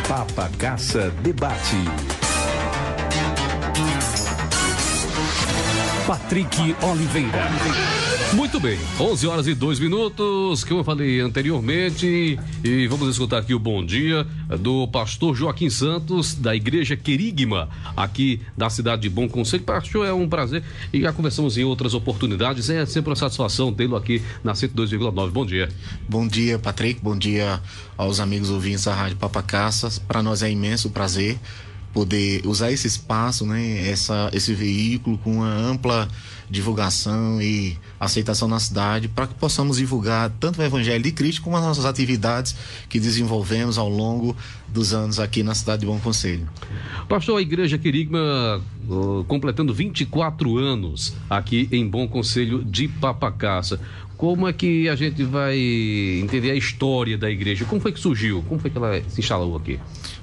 Papa Caça Debate. Patrick Oliveira. Muito bem, 11h02, como eu falei anteriormente, e vamos escutar aqui o bom dia do pastor Joaquim Santos, da Igreja Querigma, aqui da cidade de Bom Conselho. Pastor, é um prazer e já conversamos em outras oportunidades, é sempre uma satisfação tê-lo aqui na 102,9. Bom dia. Bom dia, Patrick, bom dia aos amigos ouvintes da Rádio Papa Caça. Para nós é imenso prazer poder usar esse espaço, né, esse veículo com uma ampla divulgação e aceitação na cidade, para que possamos divulgar tanto o Evangelho de Cristo como as nossas atividades que desenvolvemos ao longo dos anos aqui na cidade de Bom Conselho. Pastor, a Igreja Querigma completando 24 anos aqui em Bom Conselho de Papacaça. Como é que a gente vai entender a história da igreja? Como foi que surgiu? Como foi que ela se instalou aqui?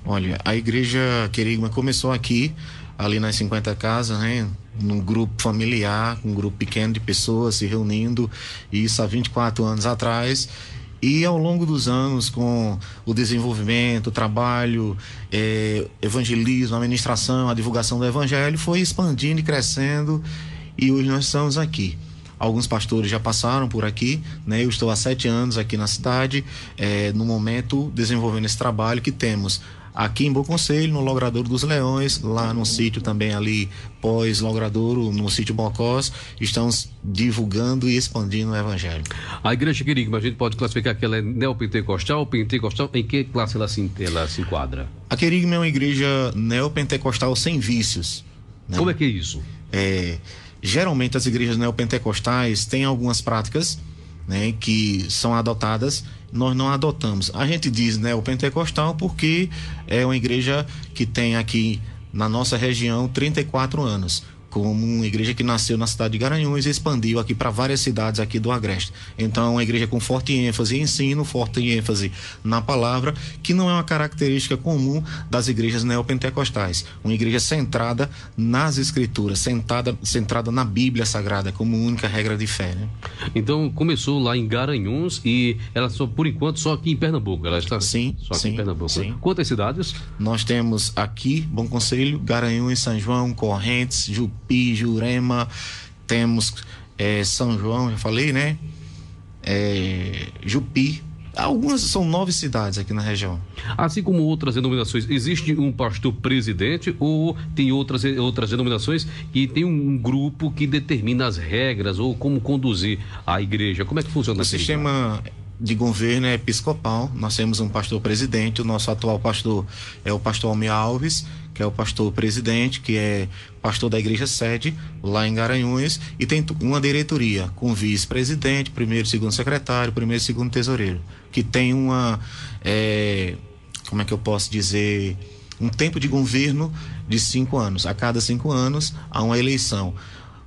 Olha, a Igreja Querigma começou aqui, ali nas 50 casas, né? Num grupo familiar, um grupo pequeno de pessoas se reunindo, isso há 24 anos atrás. E ao longo dos anos, com o desenvolvimento, o trabalho, evangelismo, a ministração, a divulgação do evangelho, foi expandindo e crescendo, e hoje nós estamos aqui. Alguns pastores já passaram por aqui, né? Eu estou há 7 anos aqui na cidade, no momento desenvolvendo esse trabalho que temos aqui em Bom Conselho, no Logradouro dos Leões, lá no sítio também ali pós-Logradouro, no sítio Bocós, estamos divulgando e expandindo o evangelho. A Igreja Querigma, a gente pode classificar que ela é neopentecostal, pentecostal, em que classe ela se enquadra? A Querigma é uma igreja neopentecostal sem vícios, né? Como é que é isso? Geralmente as igrejas neopentecostais têm algumas práticas, né, que são adotadas, nós não adotamos. A gente diz neopentecostal porque é uma igreja que tem aqui na nossa região 34 anos, como uma igreja que nasceu na cidade de Garanhuns e expandiu aqui para várias cidades aqui do Agreste. Então é uma igreja com forte ênfase em ensino, forte ênfase na palavra, que não é uma característica comum das igrejas neopentecostais. Uma igreja centrada nas escrituras, centrada na Bíblia Sagrada como única regra de fé, né? Então começou lá em Garanhuns e ela só, por enquanto, só aqui em Pernambuco. Ela está sim, só aqui sim, em Pernambuco. Sim. Quantas cidades? Nós temos aqui Bom Conselho, Garanhuns, São João, Correntes, Jupi, Jurema, temos São João, já falei, né? Jupi. Algumas são 9 cidades aqui na região. Assim como outras denominações, existe um pastor presidente ou tem outras denominações que tem um grupo que determina as regras ou como conduzir a igreja? Como é que funciona? O sistema de governo é episcopal. Nós temos um pastor presidente. O nosso atual pastor é o pastor Almir Alves, que é o pastor presidente, que é pastor da igreja sede lá em Garanhuns, e tem uma diretoria com vice-presidente, primeiro e segundo secretário, primeiro e segundo tesoureiro, que tem uma, como é que eu posso dizer, um tempo de governo de 5 anos. A cada 5 anos há uma eleição.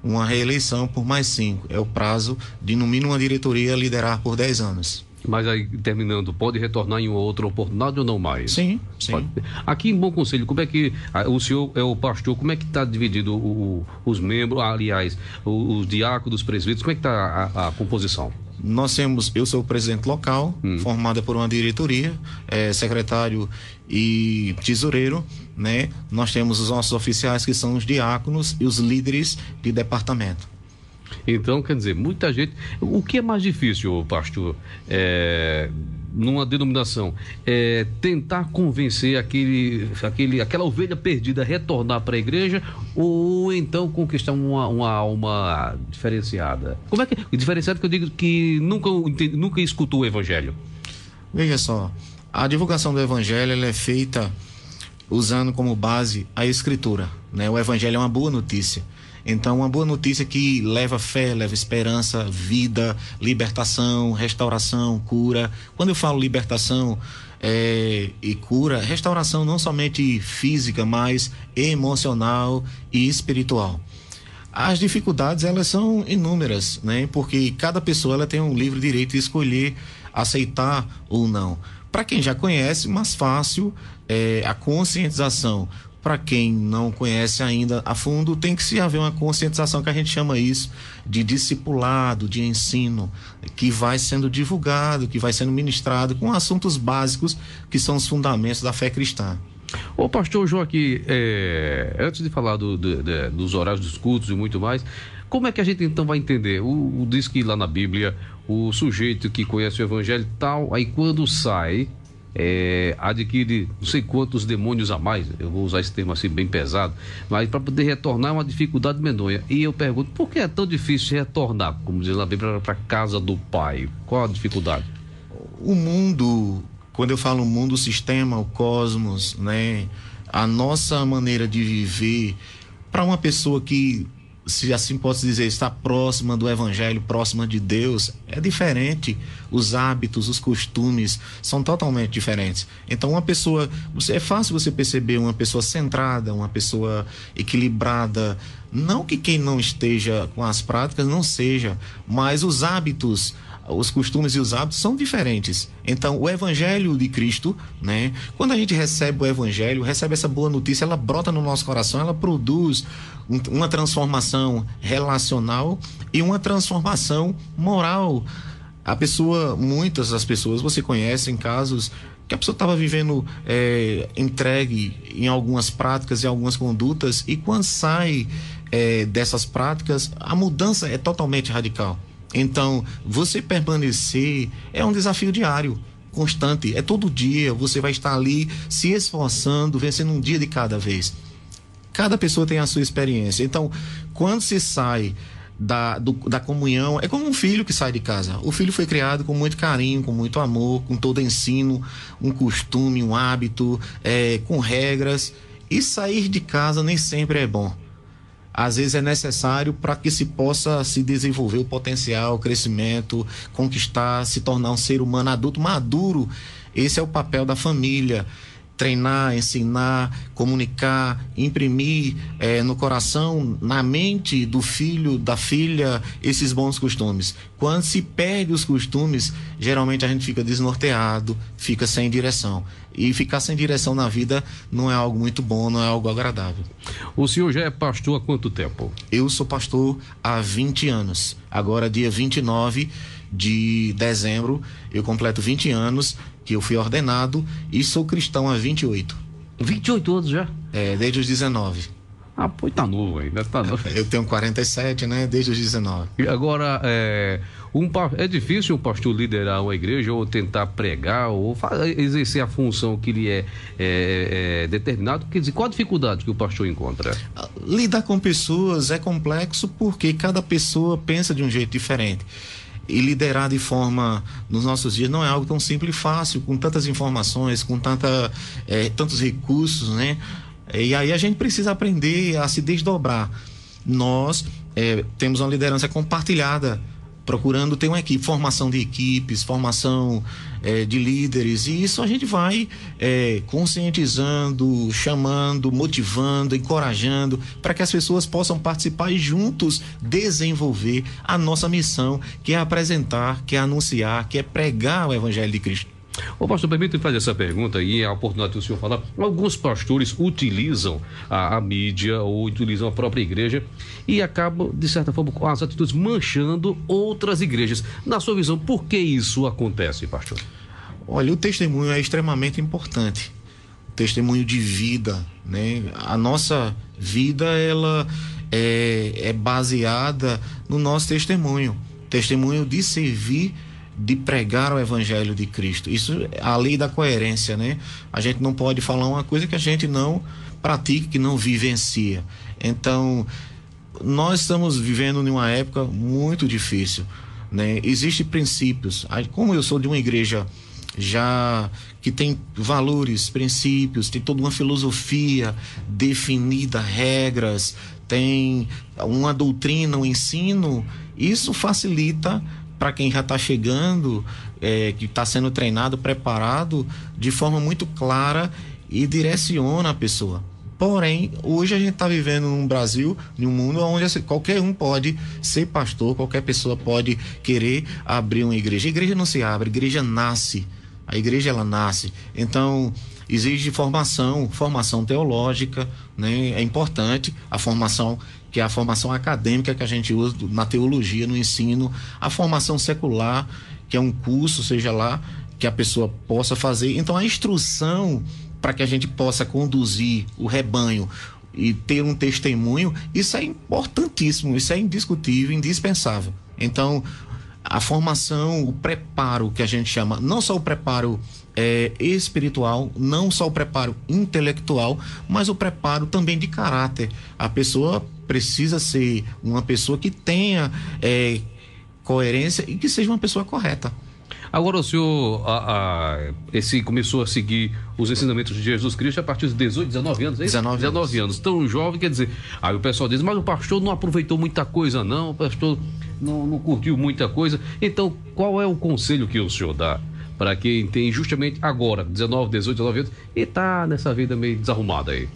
Uma reeleição por mais 5. É o prazo de, no mínimo, uma diretoria liderar por 10 anos. Mas aí, terminando, pode retornar em uma outra oportunidade ou não mais? Sim, sim. Pode. Aqui em Bom Conselho, como é que o senhor é o pastor, como é que está dividido os membros, aliás, os diáconos, os presbíteros, como é que está a composição? Nós temos, eu sou o presidente local, formada por uma diretoria, secretário e tesoureiro, né? Nós temos os nossos oficiais, que são os diáconos, e os líderes de departamento. Então, quer dizer, muita gente... O que é mais difícil, pastor, numa denominação? Tentar convencer aquela ovelha perdida a retornar para a igreja, ou então conquistar uma alma diferenciada? Como é que... Diferenciado que eu digo que nunca escutou o evangelho. Veja só, a divulgação do evangelho ela é feita usando como base a escritura, né? O evangelho é uma boa notícia. Então, uma boa notícia que leva fé, leva esperança, vida, libertação, restauração, cura. Quando eu falo libertação e cura, restauração não somente física, mas emocional e espiritual. As dificuldades, elas são inúmeras, né? Porque cada pessoa ela tem um livre direito de escolher aceitar ou não. Para quem já conhece, mais fácil a conscientização. para quem não conhece ainda a fundo, tem que se haver uma conscientização, que a gente chama isso de discipulado, de ensino, que vai sendo divulgado, que vai sendo ministrado com assuntos básicos que são os fundamentos da fé cristã. Ô pastor Joaquim, antes de falar dos horários dos cultos e muito mais, como é que a gente então vai entender? Diz que lá na Bíblia, o sujeito que conhece o evangelho tal, aí quando sai, adquire não sei quantos demônios a mais, eu vou usar esse termo assim bem pesado, mas para poder retornar é uma dificuldade medonha. E eu pergunto, por que é tão difícil retornar, como diz na Bíblia, para a casa do Pai? Qual a dificuldade? O mundo, quando eu falo mundo, o sistema, o cosmos, né? A nossa maneira de viver, para uma pessoa que, se assim posso dizer, está próxima do evangelho, próxima de Deus, é diferente. Os hábitos, os costumes são totalmente diferentes. Então uma pessoa, é fácil você perceber uma pessoa centrada, uma pessoa equilibrada, não que quem não esteja com as práticas não seja, mas os hábitos, os costumes e os hábitos são diferentes. Então o evangelho de Cristo, né? Quando a gente recebe o evangelho, recebe essa boa notícia, ela brota no nosso coração, ela produz uma transformação relacional e uma transformação moral. Muitas das pessoas, você conhece em casos que a pessoa estava vivendo entregue em algumas práticas e algumas condutas, e quando sai dessas práticas, a mudança é totalmente radical. Então, você permanecer é um desafio diário, constante, é todo dia, você vai estar ali se esforçando, vencendo um dia de cada vez. Cada pessoa tem a sua experiência. Então, quando se sai da comunhão, é como um filho que sai de casa. O filho foi criado com muito carinho, com muito amor, com todo ensino, um costume, um hábito, com regras. E sair de casa nem sempre é bom. Às vezes é necessário para que se possa se desenvolver o potencial, o crescimento, conquistar, se tornar um ser humano adulto, maduro. Esse é o papel da família. Treinar, ensinar, comunicar, imprimir no coração, na mente do filho, da filha, esses bons costumes. Quando se perde os costumes, geralmente a gente fica desnorteado, fica sem direção. E ficar sem direção na vida não é algo muito bom, não é algo agradável. O senhor já é pastor há quanto tempo? Eu sou pastor há 20 anos. Agora, dia 29 de dezembro, eu completo 20 anos que eu fui ordenado, e sou cristão há 28. 28 anos já? Desde os 19. Ah, pô, tá novo ainda, tá novo. Eu tenho 47, né? Desde os 19. E agora, é difícil um pastor liderar uma igreja, ou tentar pregar, ou exercer a função que lhe é determinado? Quer dizer, qual a dificuldade que o pastor encontra? Lidar com pessoas é complexo, porque cada pessoa pensa de um jeito diferente. E liderar de forma, nos nossos dias, não é algo tão simples e fácil, com tantas informações, com tantos recursos, né? E aí a gente precisa aprender a se desdobrar. Nós temos uma liderança compartilhada, procurando ter uma equipe, formação de equipes, formação de líderes, e isso a gente vai conscientizando, chamando, motivando, encorajando, para que as pessoas possam participar e juntos desenvolver a nossa missão, que é apresentar, que é anunciar, que é pregar o Evangelho de Cristo. Ô pastor, permita-me fazer essa pergunta, e é a oportunidade do senhor falar. Alguns pastores utilizam a mídia ou utilizam a própria igreja e acabam, de certa forma, com as atitudes manchando outras igrejas. Na sua visão, por que isso acontece, pastor? Olha, o testemunho é extremamente importante. O testemunho de vida, né? A nossa vida, ela é baseada no nosso testemunho. Testemunho de servir, de pregar o Evangelho de Cristo. Isso é a lei da coerência, né? A gente não pode falar uma coisa que a gente não pratica, que não vivencia. Então, nós estamos vivendo em uma época muito difícil, né? Existem princípios. Como eu sou de uma igreja já que tem valores, princípios, tem toda uma filosofia definida, regras, tem uma doutrina, um ensino, isso facilita para quem já está chegando, que está sendo treinado, preparado, de forma muito clara, e direciona a pessoa. Porém, hoje a gente está vivendo num Brasil, num mundo onde qualquer um pode ser pastor, qualquer pessoa pode querer abrir uma igreja. A igreja não se abre, a igreja nasce. A igreja, ela nasce. Então, exige formação teológica, né? É importante a formação, que é a formação acadêmica que a gente usa na teologia, no ensino, a formação secular, que é um curso, seja lá, que a pessoa possa fazer. Então, a instrução para que a gente possa conduzir o rebanho e ter um testemunho, isso é importantíssimo, isso é indiscutível, indispensável. Então, a formação, o preparo que a gente chama, não só o preparo espiritual, não só o preparo intelectual, mas o preparo também de caráter. A pessoa precisa ser uma pessoa que tenha coerência e que seja uma pessoa correta. Agora o senhor começou a seguir os ensinamentos de Jesus Cristo a partir dos 18, 19 anos, é isso? 19 anos. Tão jovem, quer dizer, aí o pessoal diz, mas o pastor não aproveitou muita coisa não, o pastor não curtiu muita coisa. Então, qual é o conselho que o senhor dá para quem tem justamente agora, 19, 18, 19 anos, e tá nessa vida meio desarrumada aí?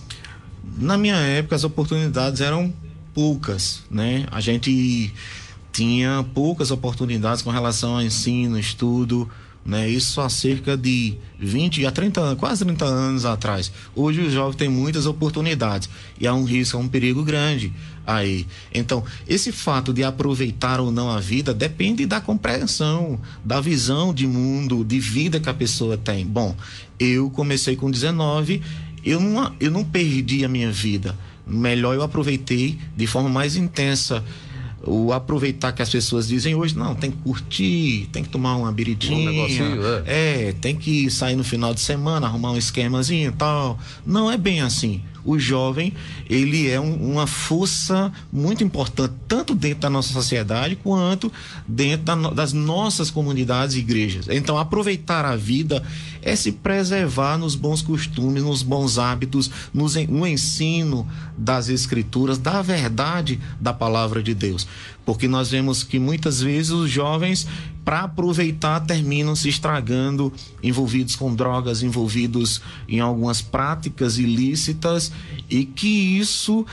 Na minha época, as oportunidades eram poucas, né? A gente tinha poucas oportunidades com relação ao ensino, estudo, né? Isso há cerca de 20 a 30, quase 30 anos atrás. Hoje os jovens têm muitas oportunidades e há um risco, há um perigo grande aí. Então, esse fato de aproveitar ou não a vida depende da compreensão, da visão de mundo, de vida que a pessoa tem. Bom, eu comecei com 19, eu não perdi a minha vida. Melhor, eu aproveitei de forma mais intensa. O aproveitar que as pessoas dizem hoje, não, tem que curtir, tem que tomar uma beridinha, tem que sair no final de semana, arrumar um esquemazinho e tal. Não é bem assim. O jovem, ele é uma força muito importante, tanto dentro da nossa sociedade, quanto dentro das nossas comunidades e igrejas. Então, aproveitar a vida é se preservar nos bons costumes, nos bons hábitos, no ensino das escrituras, da verdade da palavra de Deus. Porque nós vemos que muitas vezes os jovens, para aproveitar, terminam se estragando, envolvidos com drogas, envolvidos em algumas práticas ilícitas, e que isso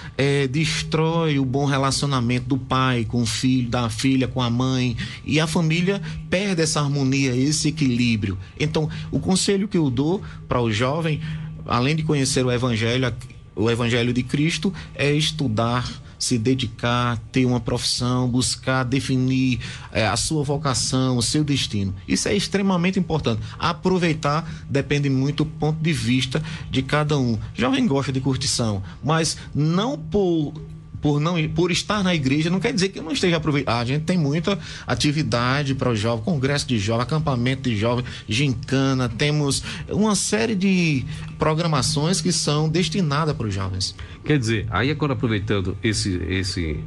destrói o bom relacionamento do pai com o filho, da filha com a mãe, e a família perde essa harmonia, esse equilíbrio. Então, o conselho que eu dou para o jovem, além de conhecer o Evangelho de Cristo, é estudar, se dedicar, ter uma profissão, buscar definir a sua vocação, o seu destino. Isso é extremamente importante. Aproveitar depende muito do ponto de vista de cada um. Jovem gosta de curtição, mas não por estar na igreja não quer dizer que eu não esteja aproveitando. A gente tem muita atividade para os jovens, congresso de jovens, acampamento de jovens, gincana, temos uma série de programações que são destinadas para os jovens. Quer dizer, aí agora aproveitando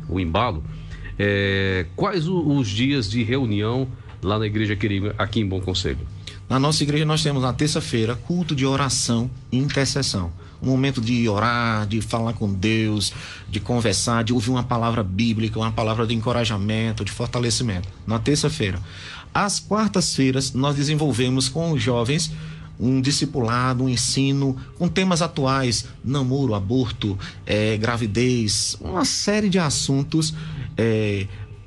o embalo, quais os dias de reunião lá na Igreja Querigma, aqui em Bom Conselho? Na nossa igreja nós temos na terça-feira culto de oração e intercessão. Um momento de orar, de falar com Deus, de conversar, de ouvir uma palavra bíblica, uma palavra de encorajamento, de fortalecimento. Na terça-feira. Às quartas-feiras nós desenvolvemos com os jovens um discipulado, um ensino com temas atuais, namoro, aborto, gravidez, uma série de assuntos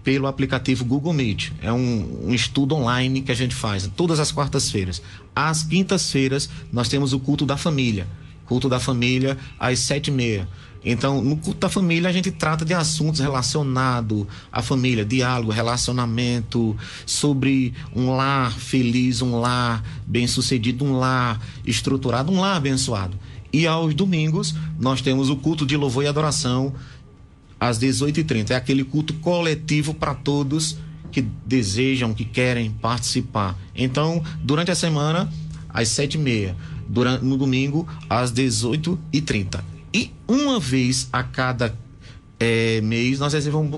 pelo aplicativo Google Meet. É um estudo online que a gente faz todas as quartas-feiras. Às quintas-feiras nós temos o culto da família. Culto da família às 7h30. Então, no culto da família a gente trata de assuntos relacionados à família, diálogo, relacionamento, sobre um lar feliz, um lar bem-sucedido, um lar estruturado, um lar abençoado. E aos domingos nós temos o culto de louvor e adoração às 18h30. É aquele culto coletivo para todos que desejam, que querem participar. Então, durante a semana, às 7h30. No domingo, às 18h30. E uma vez a cada mês, nós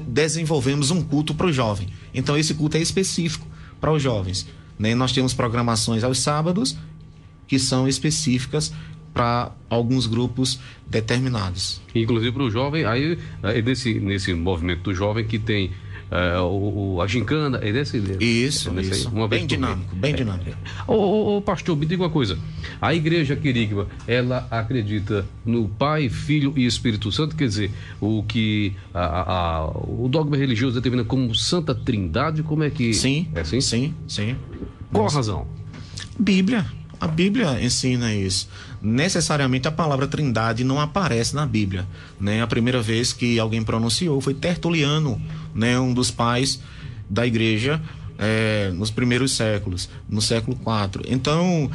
desenvolvemos um culto para o jovem. Então, esse culto é específico para os jovens, né? Nós temos programações aos sábados, que são específicas para alguns grupos determinados. Inclusive para o jovem, aí nesse movimento do jovem que tem a gincana, é desse? Isso. Uma vez bem dinâmico. Pastor, me diga uma coisa. A Igreja Querigma, ela acredita no Pai, Filho e Espírito Santo? Quer dizer, o que o dogma religioso determina como Santa Trindade, como é que... Sim. É assim? Sim. Qual a razão? Bíblia. A Bíblia ensina isso. necessariamente a palavra Trindade não aparece na Bíblia, né? A primeira vez que alguém pronunciou foi Tertuliano, né? Um dos pais da igreja nos primeiros séculos, no século IV. Então,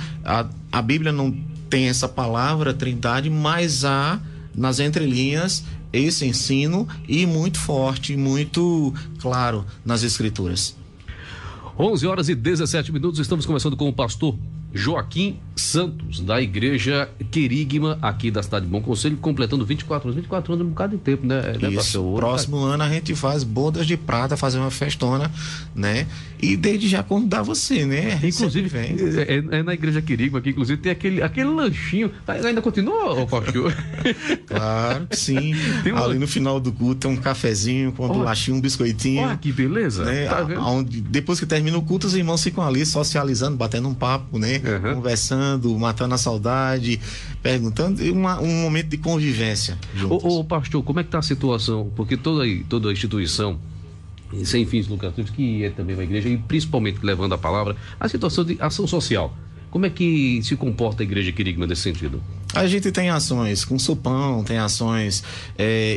a Bíblia não tem essa palavra Trindade, mas há nas entrelinhas esse ensino, e muito forte, muito claro nas Escrituras. 11h17, estamos conversando com o pastor Joaquim Santos, da Igreja Querigma, aqui da cidade de Bom Conselho, completando 24 anos é um bocado de tempo, né? Isso, próximo ano a gente faz bodas de prata, fazer uma festona, né? E desde já convidar você, né? Inclusive, na Igreja Querigma aqui, inclusive, tem aquele lanchinho, ainda continua, pastor? Claro que sim. Ali no final do culto tem um cafezinho com bolachinha, um biscoitinho. Olha que beleza. Né? Tá vendo? Onde, depois que termina o culto, os irmãos ficam ali socializando, batendo um papo, né? Conversando, matando a saudade, perguntando, um momento de convivência. Ô, pastor, como é que está a situação? Porque toda instituição sem fins lucrativos, que é também uma igreja, e principalmente levando a palavra, a situação de ação social. Como é que se comporta a Igreja Querigma nesse sentido? A gente tem ações com sopão, tem ações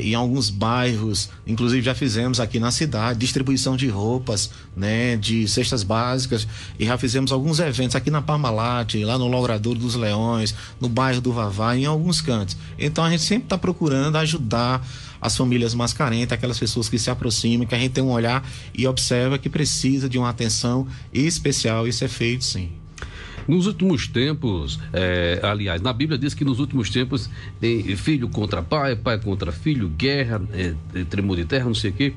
em alguns bairros, inclusive já fizemos aqui na cidade, distribuição de roupas, né, de cestas básicas, e já fizemos alguns eventos aqui na Parmalat, lá no Logradouro dos Leões, no bairro do Vavá, em alguns cantos. Então a gente sempre está procurando ajudar as famílias mais carentes, aquelas pessoas que se aproximam, que a gente tem um olhar e observa que precisa de uma atenção especial. Isso é feito, sim. Nos últimos tempos, aliás, na Bíblia diz que nos últimos tempos tem filho contra pai, pai contra filho, guerra, tremor de terra, não sei o quê.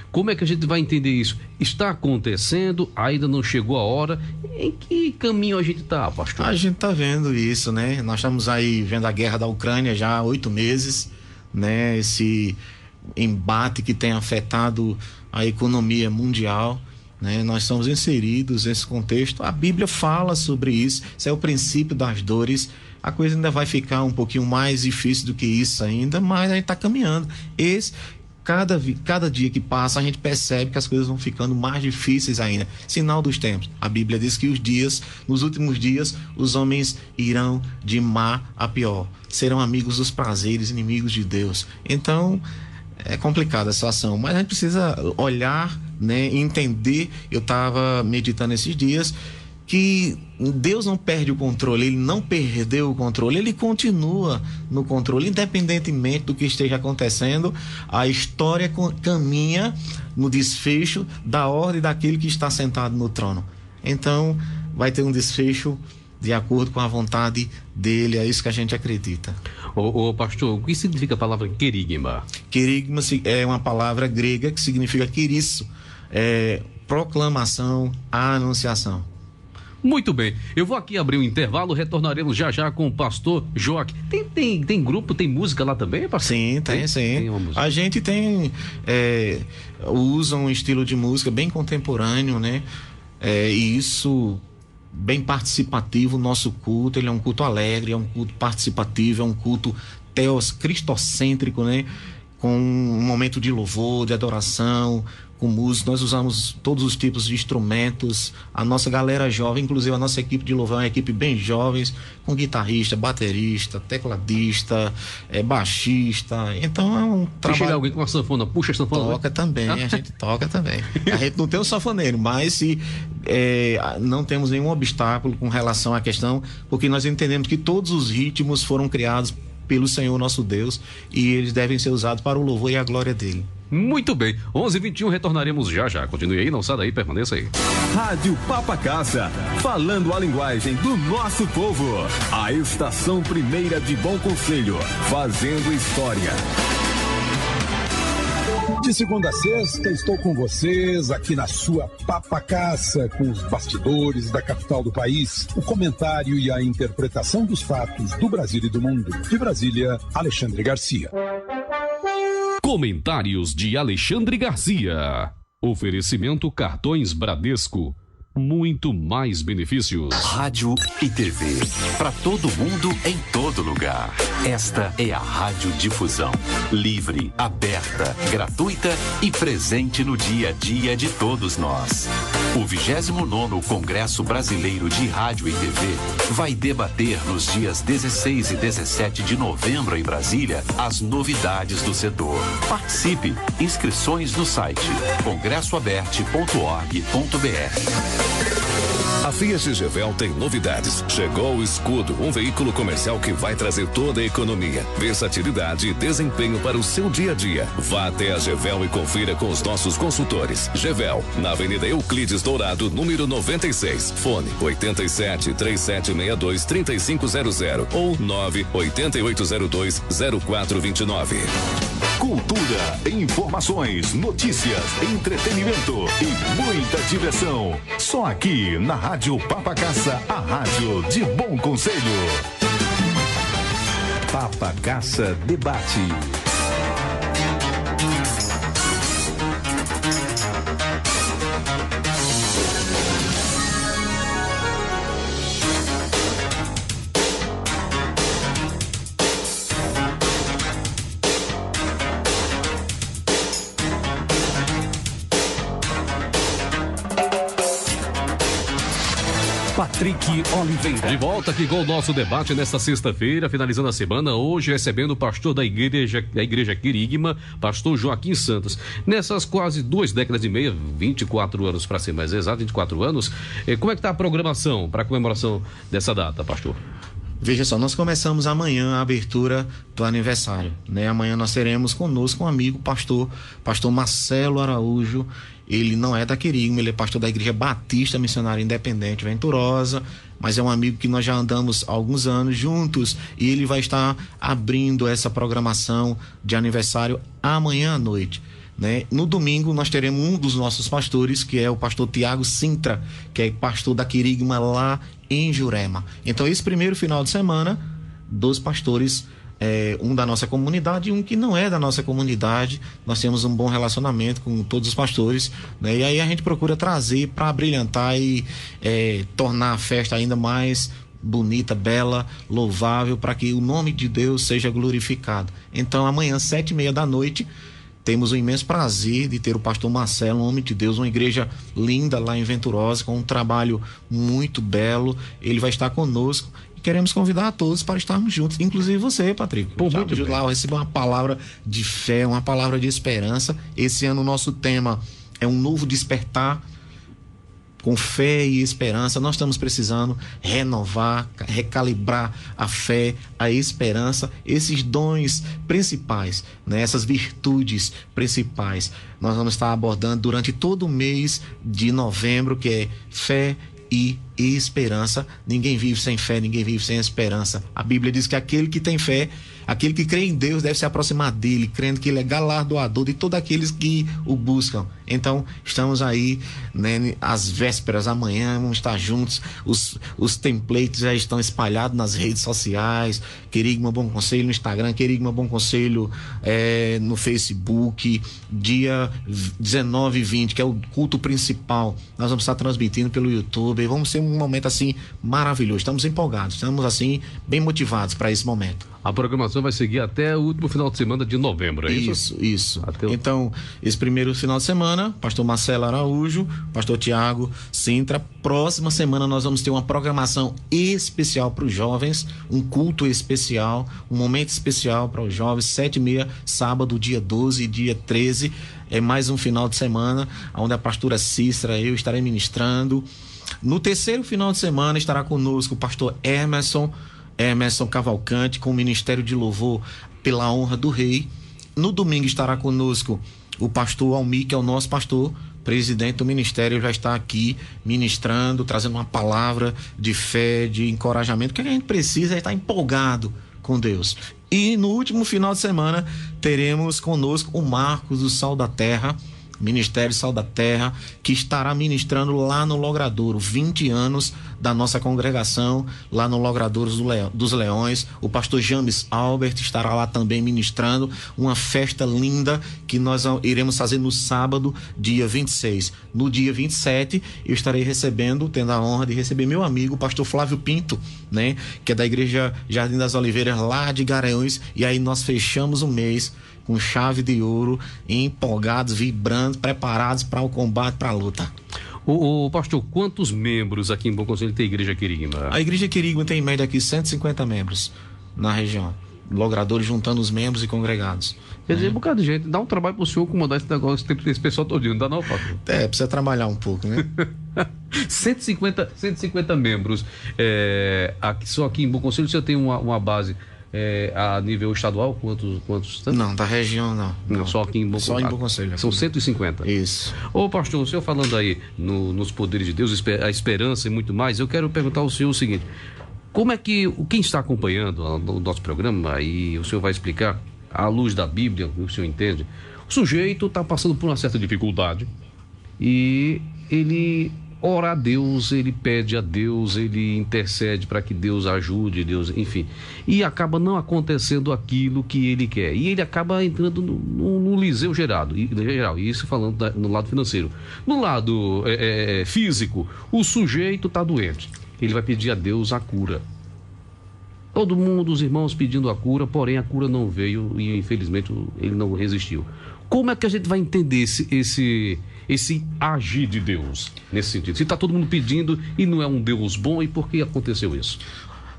Como é que a gente vai entender isso? Está acontecendo, ainda não chegou a hora. Em que caminho a gente está, pastor? A gente está vendo isso, né? Nós estamos aí vendo a guerra da Ucrânia já há 8 meses, né? Esse embate que tem afetado a economia mundial, né? Nós estamos inseridos nesse contexto. A Bíblia fala sobre isso. Isso é o princípio das dores. A coisa ainda vai ficar um pouquinho mais difícil do que isso ainda, mas a gente está caminhando. Cada dia que passa, a gente percebe que as coisas vão ficando mais difíceis ainda. Sinal dos tempos. A Bíblia diz que nos últimos dias, os homens irão de má a pior. Serão amigos dos prazeres, inimigos de Deus. Então, é complicada a situação, mas a gente precisa olhar, né, e entender. Eu estava meditando esses dias que Deus não perde o controle, Ele não perdeu o controle, Ele continua no controle, independentemente do que esteja acontecendo. A história caminha no desfecho da ordem daquele que está sentado no trono. Então, vai ter um desfecho de acordo com a vontade dele, é isso que a gente acredita. Ô pastor, o que significa a palavra querigma? Querigma é uma palavra grega que significa queriço, proclamação, anunciação. Muito bem, eu vou aqui abrir um intervalo, retornaremos já com o pastor Joaquim. Tem grupo, tem música lá também, pastor? Sim, tem. A gente tem, usa um estilo de música bem contemporâneo, né? E isso bem participativo. O nosso culto, ele é um culto alegre, é um culto participativo, é um culto cristocêntrico, né? Com um momento de louvor, de adoração, com música. Nós usamos todos os tipos de instrumentos. A nossa galera jovem, inclusive a nossa equipe de louvor é uma equipe bem jovens, com guitarrista, baterista, tecladista, baixista. Então é um trabalho. Se chegar alguém com uma sanfona, puxa a sanfona. Toca também, a gente toca também. A gente não tem um sanfoneiro, mas se não temos nenhum obstáculo com relação à questão, porque nós entendemos que todos os ritmos foram criados pelo Senhor nosso Deus e eles devem ser usados para o louvor e a glória dele. Muito bem, 11h21, retornaremos já. Continue aí, não sai daí, permaneça aí. Rádio Papacassa, falando a linguagem do nosso povo. A estação primeira de Bom Conselho, fazendo história. De segunda a sexta, estou com vocês aqui na sua Papacassa, com os bastidores da capital do país, o comentário e a interpretação dos fatos do Brasil e do mundo. De Brasília, Alexandre Garcia. Comentários de Alexandre Garcia. Oferecimento cartões Bradesco. Muito mais benefícios. Rádio e TV. Para todo mundo, em todo lugar. Esta é a Radiodifusão. Livre, aberta, gratuita e presente no dia a dia de todos nós. O 29º Congresso Brasileiro de Rádio e TV vai debater nos dias 16 e 17 de novembro em Brasília as novidades do setor. Participe. Inscrições no site congressoaberte.org.br. A Fiat Gevel tem novidades. Chegou o Escudo, um veículo comercial que vai trazer toda a economia, versatilidade e desempenho para o seu dia a dia. Vá até a Gevel e confira com os nossos consultores. Gevel, na Avenida Euclides Dourado, número 96. Fone 87-3762-3500 ou 98802-0429. Cultura, informações, notícias, entretenimento e muita diversão. Só aqui na Rádio Papacaça, a rádio de bom conselho. Papacaça Debate. Patrick Oliveira. De volta aqui com o nosso debate nesta sexta-feira, finalizando a semana, hoje recebendo o pastor da igreja Querigma, pastor Joaquim Santos. Nessas quase 2 décadas e meia, 24 anos para ser mais exato, 24 anos, como é que está a programação para a comemoração dessa data, pastor? Veja só, nós começamos amanhã a abertura do aniversário, né? Amanhã nós teremos conosco um amigo, pastor Marcelo Araújo. Ele não é da Querigma, ele é pastor da Igreja Batista Missionária Independente Venturosa, mas é um amigo que nós já andamos há alguns anos juntos, e ele vai estar abrindo essa programação de aniversário amanhã à noite, né? No domingo nós teremos um dos nossos pastores, que é o pastor Tiago Sintra, que é pastor da Querigma lá em Jurema. Então esse primeiro final de semana, 2 pastores, um da nossa comunidade e um que não é da nossa comunidade. Nós temos um bom relacionamento com todos os pastores, né? E aí a gente procura trazer para brilhantar e tornar a festa ainda mais bonita, bela, louvável, para que o nome de Deus seja glorificado. Então amanhã, 7h30 da noite, temos o imenso prazer de ter o pastor Marcelo, um homem de Deus, uma igreja linda lá em Venturosa, com um trabalho muito belo. Ele vai estar conosco. Queremos convidar a todos para estarmos juntos, inclusive você, Patrick. Lá eu recebi uma palavra de fé, uma palavra de esperança. Esse ano o nosso tema é um novo despertar, com fé e esperança. Nós estamos precisando renovar, recalibrar a fé, a esperança, esses dons principais, né? Essas virtudes principais. Nós vamos estar abordando durante todo o mês de novembro, que é fé e esperança. Ninguém vive sem fé, ninguém vive sem esperança. A Bíblia diz que aquele que tem fé, aquele que crê em Deus, deve se aproximar dele, crendo que ele é galardoador de todos aqueles que o buscam. Então estamos aí, né, às vésperas, amanhã vamos estar juntos. Os templates já estão espalhados nas redes sociais, Querigma Bom Conselho no Instagram, Querigma Bom Conselho no Facebook. Dia 19 e 20, que é o culto principal, nós vamos estar transmitindo pelo YouTube. Vamos ser um momento assim maravilhoso. Estamos empolgados, estamos assim bem motivados para esse momento. A programação vai seguir até o último final de semana de novembro, é isso? Isso. Então, esse primeiro final de semana, pastor Marcelo Araújo, pastor Tiago Sintra. Próxima semana nós vamos ter uma programação especial para os jovens, um culto especial, um momento especial para os jovens, 7h30, sábado, dia 12 e dia 13. É mais um final de semana, onde a pastora Cícera, eu estarei ministrando. No terceiro final de semana estará conosco o pastor Emerson Cavalcante, com o Ministério de Louvor pela Honra do Rei. No domingo estará conosco o pastor Almi, que é o nosso pastor, presidente do ministério, já está aqui ministrando, trazendo uma palavra de fé, de encorajamento, que a gente precisa é estar empolgado com Deus. E no último final de semana teremos conosco o Marcos do Sal da Terra, Ministério Sal da Terra, que estará ministrando lá no Logradouro, 20 anos da nossa congregação, lá no Logradouro dos Leões. O pastor James Albert estará lá também ministrando, uma festa linda que nós iremos fazer no sábado, dia 26. No dia 27, eu estarei tendo a honra de receber meu amigo, o pastor Flávio Pinto, né, que é da Igreja Jardim das Oliveiras, lá de Garanhuns, e aí nós fechamos o mês com chave de ouro, empolgados, vibrando, preparados para o combate, para a luta. O pastor, quantos membros aqui em Bom Conselho tem a Igreja Querigma? A Igreja Querigma tem em média aqui 150 membros na região. Logradores juntando os membros e congregados. Quer dizer, um bocado de gente. Dá um trabalho pro senhor comandar esse negócio, esse pessoal todinho, não dá não, pastor? Precisa trabalhar um pouco, né? 150 membros. Aqui, só aqui em Bom Conselho você tem uma base a nível estadual? Quantos? Não, da região não. Só aqui em Bom Conselho. Só em Bom Conselho. São 150. Isso. Ô pastor, o senhor falando aí nos poderes de Deus, a esperança e muito mais, eu quero perguntar ao senhor o seguinte: como é que quem está acompanhando o nosso programa, aí o senhor vai explicar, à luz da Bíblia, o senhor entende, o sujeito está passando por uma certa dificuldade e ele ora a Deus, ele pede a Deus, ele intercede para que Deus ajude, Deus, enfim, e acaba não acontecendo aquilo que ele quer, e ele acaba entrando no liseu geral, isso falando no lado financeiro. No lado físico, o sujeito está doente, ele vai pedir a Deus a cura. Todo mundo, os irmãos pedindo a cura, porém a cura não veio e infelizmente ele não resistiu. Como é que a gente vai entender esse agir de Deus nesse sentido? Se está todo mundo pedindo e não é um Deus bom, e por que aconteceu isso?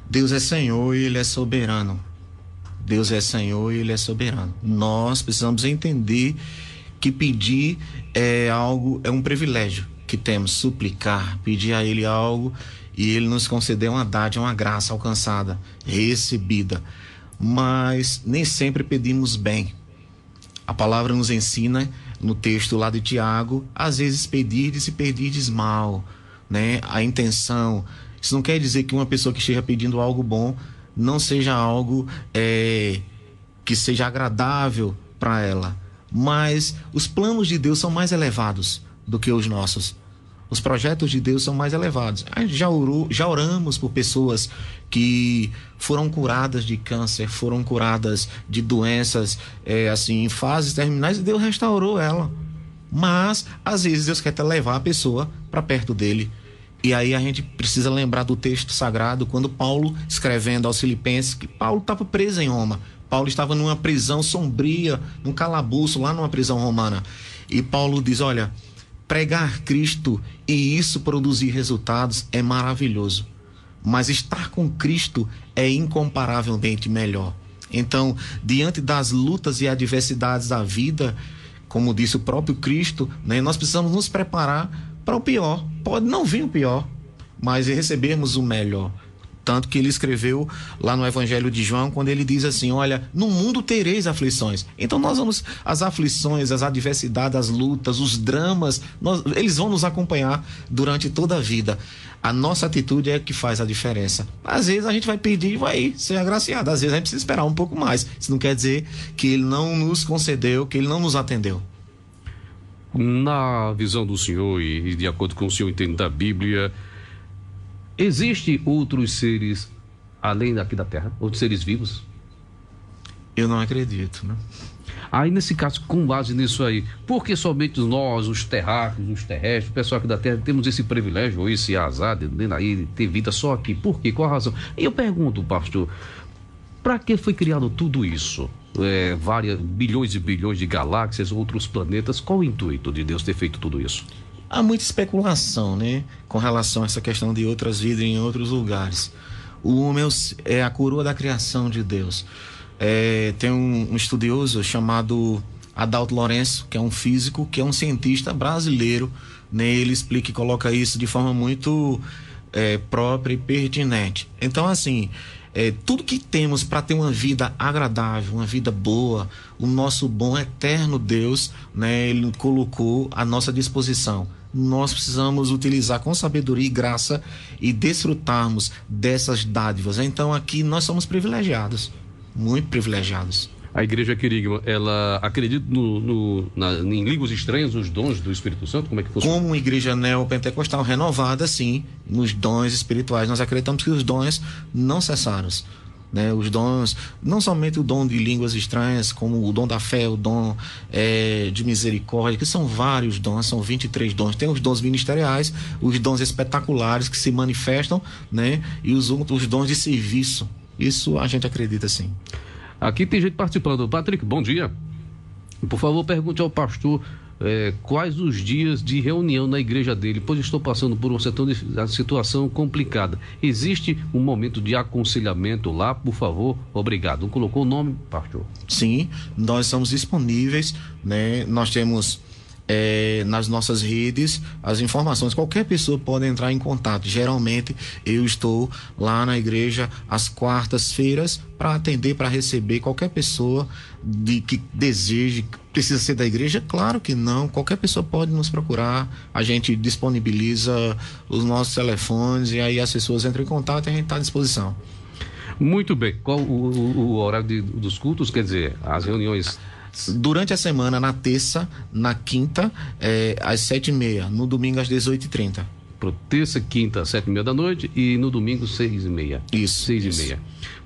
Deus é Senhor e Ele é soberano. Deus é Senhor e Ele é soberano. Nós precisamos entender que pedir é um privilégio que temos, suplicar, pedir a Ele algo e Ele nos conceder uma dádiva, uma graça alcançada, recebida. Mas nem sempre pedimos bem. A palavra nos ensina, no texto lá de Tiago, às vezes pedirdes e pedirdes mal, né? A intenção. Isso não quer dizer que uma pessoa que esteja pedindo algo bom não seja algo que seja agradável para ela. Mas os planos de Deus são mais elevados do que os nossos. Os projetos de Deus são mais elevados. A gente já oramos por pessoas que foram curadas de câncer, foram curadas de doenças em fases terminais, e Deus restaurou ela. Mas, às vezes, Deus quer até levar a pessoa para perto dele. E aí a gente precisa lembrar do texto sagrado, quando Paulo, escrevendo aos Filipenses, que Paulo estava preso em Roma. Paulo estava numa prisão sombria, num calabouço, lá numa prisão romana. E Paulo diz, olha, pregar Cristo e isso produzir resultados é maravilhoso, mas estar com Cristo é incomparavelmente melhor. Então, diante das lutas e adversidades da vida, como disse o próprio Cristo, né, nós precisamos nos preparar para o pior. Pode não vir o pior, mas recebermos o melhor. Tanto que ele escreveu lá no Evangelho de João, quando ele diz assim, olha, no mundo tereis aflições. Então as aflições, as adversidades, as lutas, os dramas, eles vão nos acompanhar durante toda a vida. A nossa atitude é que faz a diferença. Às vezes a gente vai pedir e vai ser agraciado. Às vezes a gente precisa esperar um pouco mais. Isso não quer dizer que ele não nos concedeu, que ele não nos atendeu. Na visão do senhor e de acordo com o senhor entende da Bíblia, existem outros seres além daqui da Terra? Outros seres vivos? Eu não acredito, né? Aí, nesse caso, com base nisso aí, por que somente nós, os terráqueos, os terrestres, o pessoal aqui da Terra, temos esse privilégio, ou esse azar de ter vida só aqui? Por quê? Qual a razão? E eu pergunto, pastor, para que foi criado tudo isso? Várias bilhões e bilhões de galáxias, outros planetas, qual o intuito de Deus ter feito tudo isso? Há muita especulação, né, com relação a essa questão de outras vidas em outros lugares. O homem é a coroa da criação de Deus. Tem um estudioso chamado Adalto Lourenço, que é um físico, que é um cientista brasileiro, né, ele explica e coloca isso de forma muito própria e pertinente. Então, assim, tudo que temos para ter uma vida agradável, uma vida boa, o nosso bom eterno Deus, né, ele colocou à nossa disposição. Nós precisamos utilizar com sabedoria e graça e desfrutarmos dessas dádivas. Então aqui nós somos privilegiados, muito privilegiados. A Igreja Querigma, ela acredita em línguas estranhas, os dons do Espírito Santo? Como é que funciona? Como uma igreja neopentecostal renovada, sim, nos dons espirituais. Nós acreditamos que os dons não cessaram. Né? Os dons, não somente o dom de línguas estranhas, como o dom da fé, o dom de misericórdia, que são vários dons, são 23 dons. Tem os dons ministeriais, os dons espetaculares que se manifestam, né? E os dons de serviço. Isso a gente acredita, sim. Aqui tem gente participando. Patrick, bom dia. Por favor, pergunte ao pastor quais os dias de reunião na igreja dele, pois estou passando por uma situação complicada. Existe um momento de aconselhamento lá, por favor? Obrigado. Não colocou o nome, pastor? Sim, nós estamos disponíveis, né? Nós temos nas nossas redes as informações, qualquer pessoa pode entrar em contato. Geralmente eu estou lá na igreja às quartas-feiras para atender, para receber qualquer pessoa que deseje. Precisa ser da igreja? Claro que não, qualquer pessoa pode nos procurar, a gente disponibiliza os nossos telefones e aí as pessoas entram em contato e a gente está à disposição. Muito bem. Qual o horário dos cultos, quer dizer, as reuniões? Durante a semana, na terça, na quinta, às 7h30, no domingo às 18h30. Pro terça, quinta, 7h30 da noite e no domingo, 6h30. Isso. 6h30.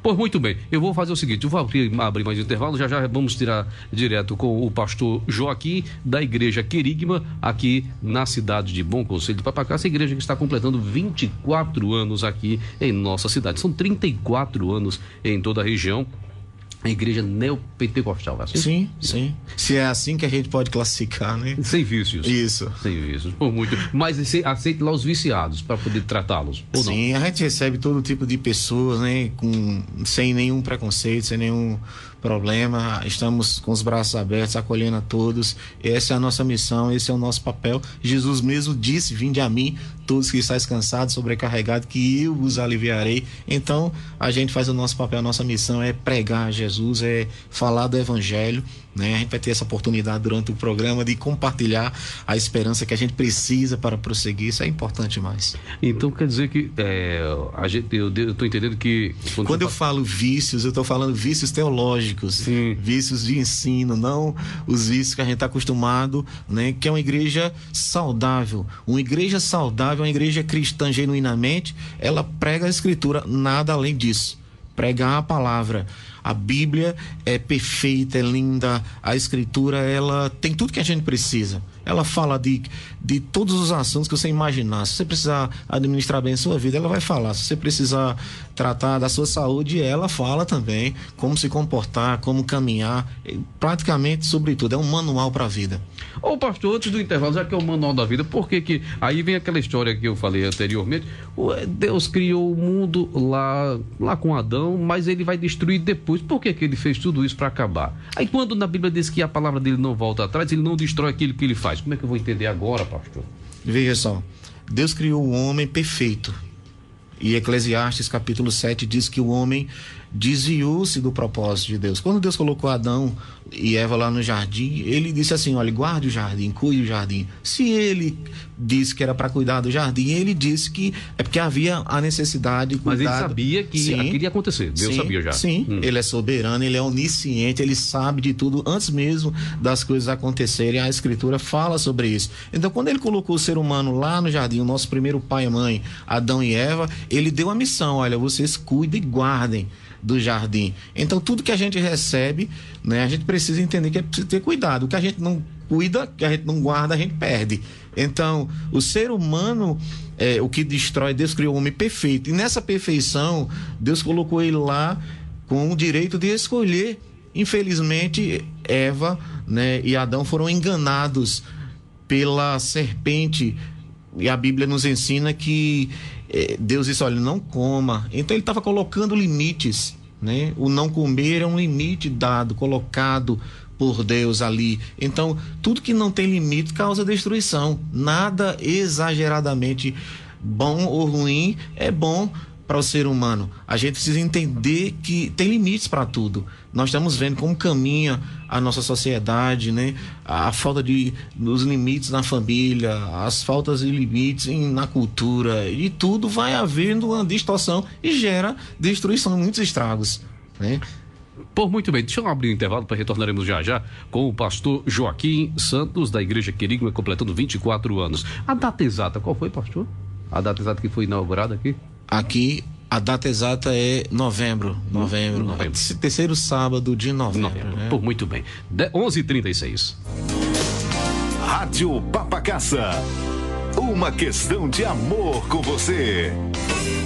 Pois muito bem, eu vou fazer o seguinte, eu vou abrir mais um intervalo, já vamos tirar direto com o pastor Joaquim, da igreja Querigma, aqui na cidade de Bom Conselho de Papacassa, igreja que está completando 24 anos aqui em nossa cidade. São 34 anos em toda a região. A igreja neopentecostal, assim? Sim, sim. Se é assim que a gente pode classificar, né? Sem vícios. Isso. Sem vícios, por muito. Mas aceita lá os viciados para poder tratá-los, ou não? Sim, a gente recebe todo tipo de pessoas, né? Sem nenhum preconceito, sem nenhum problema. Estamos com os braços abertos, acolhendo a todos. Essa é a nossa missão, esse é o nosso papel. Jesus mesmo disse: vinde a mim, todos que estáis cansados, sobrecarregados, que eu vos aliviarei. Então, a gente faz o nosso papel, a nossa missão é pregar Jesus, é falar do evangelho, né? A gente vai ter essa oportunidade durante o programa de compartilhar a esperança que a gente precisa para prosseguir. Isso é importante demais. Então quer dizer que eu estou entendendo que quando eu falo vícios, eu estou falando vícios teológicos. Sim. Vícios de ensino, não os vícios que a gente está acostumado, né? Que é uma igreja saudável. Uma igreja saudável, uma igreja cristã genuinamente, ela prega a escritura, nada além disso. Pregar a palavra. A Bíblia é perfeita, é linda. A escritura, ela tem tudo que a gente precisa. Ela fala de todos os assuntos que você imaginar. Se você precisar administrar bem a sua vida, ela vai falar. Se você precisar tratar da sua saúde, ela fala também como se comportar, como caminhar. Praticamente, sobretudo, é um manual para a vida. Ô pastor, antes do intervalo, já que é o manual da vida, por que aí vem aquela história que eu falei anteriormente? Deus criou o mundo lá com Adão, mas ele vai destruir depois. Por que ele fez tudo isso para acabar? Aí quando na Bíblia diz que a palavra dele não volta atrás, ele não destrói aquilo que ele faz. Como é que eu vou entender agora, pastor? Veja só, Deus criou o homem perfeito. E Eclesiastes capítulo 7 diz que o homem desviou-se do propósito de Deus. Quando Deus colocou Adão e Eva lá no jardim, ele disse assim: olha, guarde o jardim, cuide do jardim. Se ele disse que era para cuidar do jardim, ele disse que é porque havia a necessidade de cuidar. Mas ele sabia que aquilo ia acontecer. Deus sabia já. Sim, ele é soberano, ele é onisciente, ele sabe de tudo antes mesmo das coisas acontecerem. A escritura fala sobre isso. Então, quando ele colocou o ser humano lá no jardim, o nosso primeiro pai e mãe, Adão e Eva, ele deu a missão: olha, vocês cuidem e guardem do jardim. Então, tudo que a gente recebe, né, a gente precisa entender que é preciso ter cuidado. O que a gente não cuida, que a gente não guarda, a gente perde. Então, o ser humano o que destrói. Deus criou o homem perfeito, e nessa perfeição Deus colocou ele lá com o direito de escolher. Infelizmente, Eva, né, e Adão foram enganados pela serpente, e a Bíblia nos ensina que Deus disse: olha, não coma. Então ele estava colocando limites, né? O não comer é um limite dado, colocado por Deus ali. Então, tudo que não tem limite causa destruição. Nada exageradamente bom ou ruim é bom para o ser humano. A gente precisa entender que tem limites para tudo. Nós estamos vendo como caminha a nossa sociedade, né? A falta dos limites na família, as faltas de limites na cultura, e tudo vai havendo uma distorção e gera destruição, muitos estragos, né? Pô, muito bem, deixa eu abrir o intervalo, para retornaremos já com o pastor Joaquim Santos, da igreja Querigma, completando 24 anos. A data exata, qual foi, pastor? A data exata que foi inaugurada aqui? Aqui, a data exata é novembro. Terceiro sábado de novembro. Né? Pô, muito bem. 11h36. Rádio Papacassa. Uma questão de amor com você.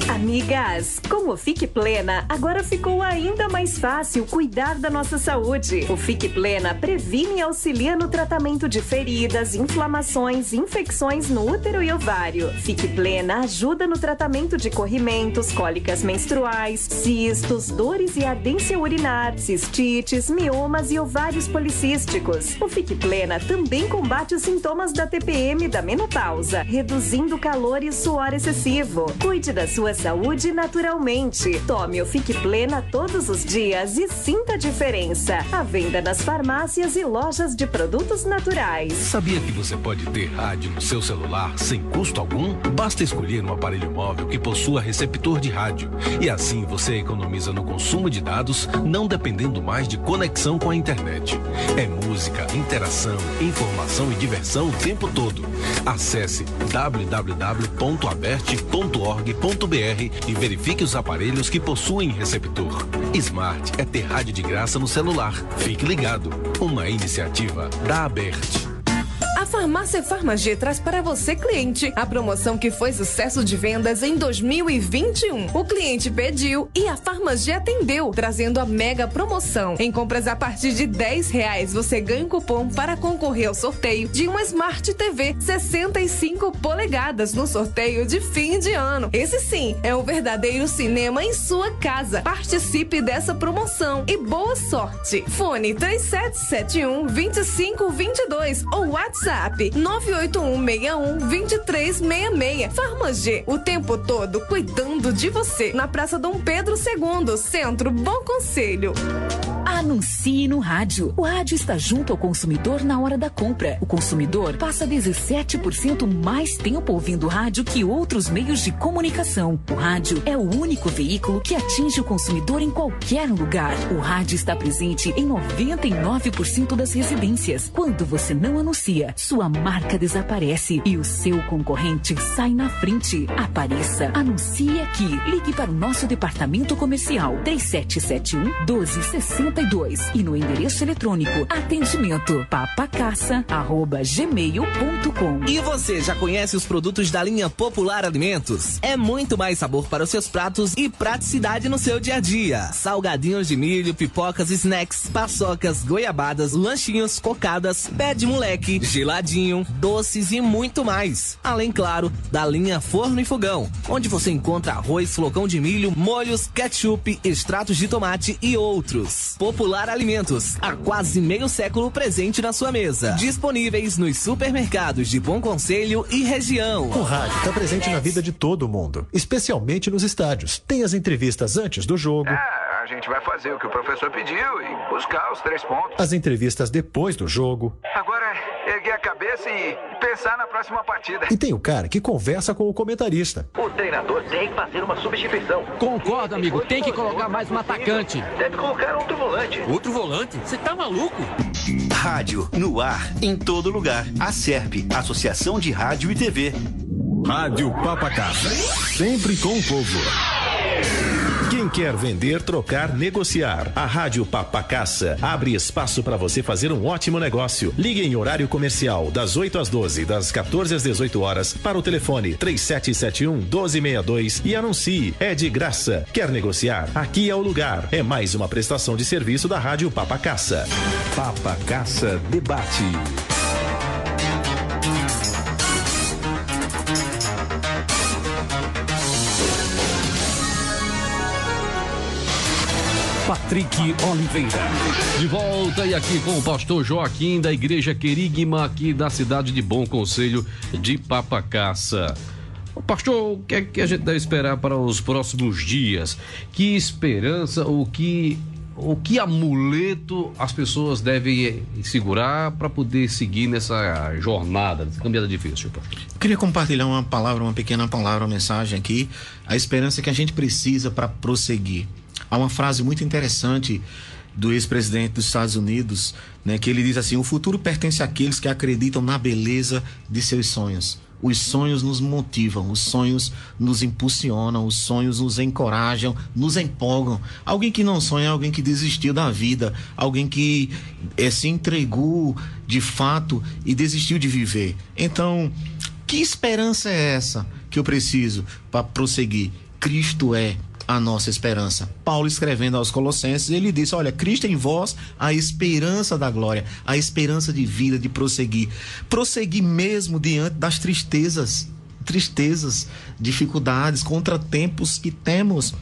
Amigas, com o Fique Plena, agora ficou ainda mais fácil cuidar da nossa saúde. O Fique Plena previne e auxilia no tratamento de feridas, inflamações, infecções no útero e ovário. Fique Plena ajuda no tratamento de corrimentos, cólicas menstruais, cistos, dores e ardência urinar, cistites, miomas e ovários policísticos. O Fique Plena também combate os sintomas da TPM e da menopausa, reduzindo calor e suor excessivo. Cuide da sua saúde naturalmente. Tome o Fique Plena todos os dias e sinta a diferença. À venda nas farmácias e lojas de produtos naturais. Sabia que você pode ter rádio no seu celular sem custo algum? Basta escolher um aparelho móvel que possua receptor de rádio. E assim você economiza no consumo de dados, não dependendo mais de conexão com a internet. É música, interação, informação e diversão o tempo todo. Acesse www.aberte.org.br e verifique os aparelhos que possuem receptor. Smart é ter rádio de graça no celular. Fique ligado. Uma iniciativa da Aberte. A Farmácia Farmagê traz para você, cliente, a promoção que foi sucesso de vendas em 2021. O cliente pediu e a Farmagê atendeu, trazendo a mega promoção. Em compras a partir de R$10, você ganha um cupom para concorrer ao sorteio de uma Smart TV 65 polegadas no sorteio de fim de ano. Esse sim é um verdadeiro cinema em sua casa. Participe dessa promoção e boa sorte. Fone 3771-2522 ou WhatsApp 98161-2366. Farmagê, o tempo todo cuidando de você. Na Praça Dom Pedro II, Centro Bom Conselho. Anuncie no rádio. O rádio está junto ao consumidor na hora da compra. O consumidor passa 17% mais tempo ouvindo rádio que outros meios de comunicação. O rádio é o único veículo que atinge o consumidor em qualquer lugar. O rádio está presente em 99% das residências. Quando você não anuncia, sua marca desaparece e o seu concorrente sai na frente. Apareça, anuncie aqui. Ligue para o nosso departamento comercial 3771-1262 e no endereço eletrônico atendimento papacaça@gmail.com. E você já conhece os produtos da linha Popular Alimentos? É muito mais sabor para os seus pratos e praticidade no seu dia a dia. Salgadinhos de milho, pipocas, snacks, paçocas, goiabadas, lanchinhos, cocadas, pé de moleque, geladinho, doces e muito mais. Além, claro, da linha Forno e Fogão, onde você encontra arroz, flocão de milho, molhos, ketchup, extratos de tomate e outros. Popular Alimentos, há quase meio século presente na sua mesa. Disponíveis nos supermercados de Bom Conselho e região. O rádio está presente na vida de todo mundo, especialmente nos estádios. Tem as entrevistas antes do jogo. A gente vai fazer o que o professor pediu e buscar os 3 pontos. As entrevistas depois do jogo. Agora é erguer a cabeça e pensar na próxima partida. E tem o cara que conversa com o comentarista. O treinador tem que fazer uma substituição. Concordo, amigo. Tem que colocar mais um atacante. Deve colocar outro volante. Outro volante? Você tá maluco? Rádio, no ar, em todo lugar. A SERP, Associação de Rádio e TV. Rádio Papacaça. Sempre com o povo. Quem quer vender, trocar, negociar. A Rádio Papacaça abre espaço para você fazer um ótimo negócio. Ligue em horário comercial, das 8 às 12, das 14 às 18 horas, para o telefone 3771-1262 e anuncie. É de graça. Quer negociar? Aqui é o lugar. É mais uma prestação de serviço da Rádio Papacaça. Papacaça Debate. Patrick Oliveira. De volta e aqui com o pastor Joaquim da Igreja Querigma, aqui da cidade de Bom Conselho de Papacaça. Pastor, o que é que a gente deve esperar para os próximos dias? Que esperança, o que amuleto as pessoas devem segurar para poder seguir nessa jornada, nessa caminhada difícil, pastor? Eu queria compartilhar uma pequena palavra, uma mensagem aqui, a esperança que a gente precisa para prosseguir. Há uma frase muito interessante do ex-presidente dos Estados Unidos, né, que ele diz assim: o futuro pertence àqueles que acreditam na beleza de seus sonhos. Os sonhos nos motivam, os sonhos nos impulsionam, os sonhos nos encorajam, nos empolgam. Alguém que não sonha é alguém que desistiu da vida, alguém que se entregou de fato e desistiu de viver. Então, que esperança é essa que eu preciso para prosseguir? Cristo é a nossa esperança. Paulo, escrevendo aos Colossenses, ele disse: olha, Cristo em vós, a esperança da glória, a esperança de vida, de prosseguir mesmo diante das tristezas, dificuldades, contratempos que temos.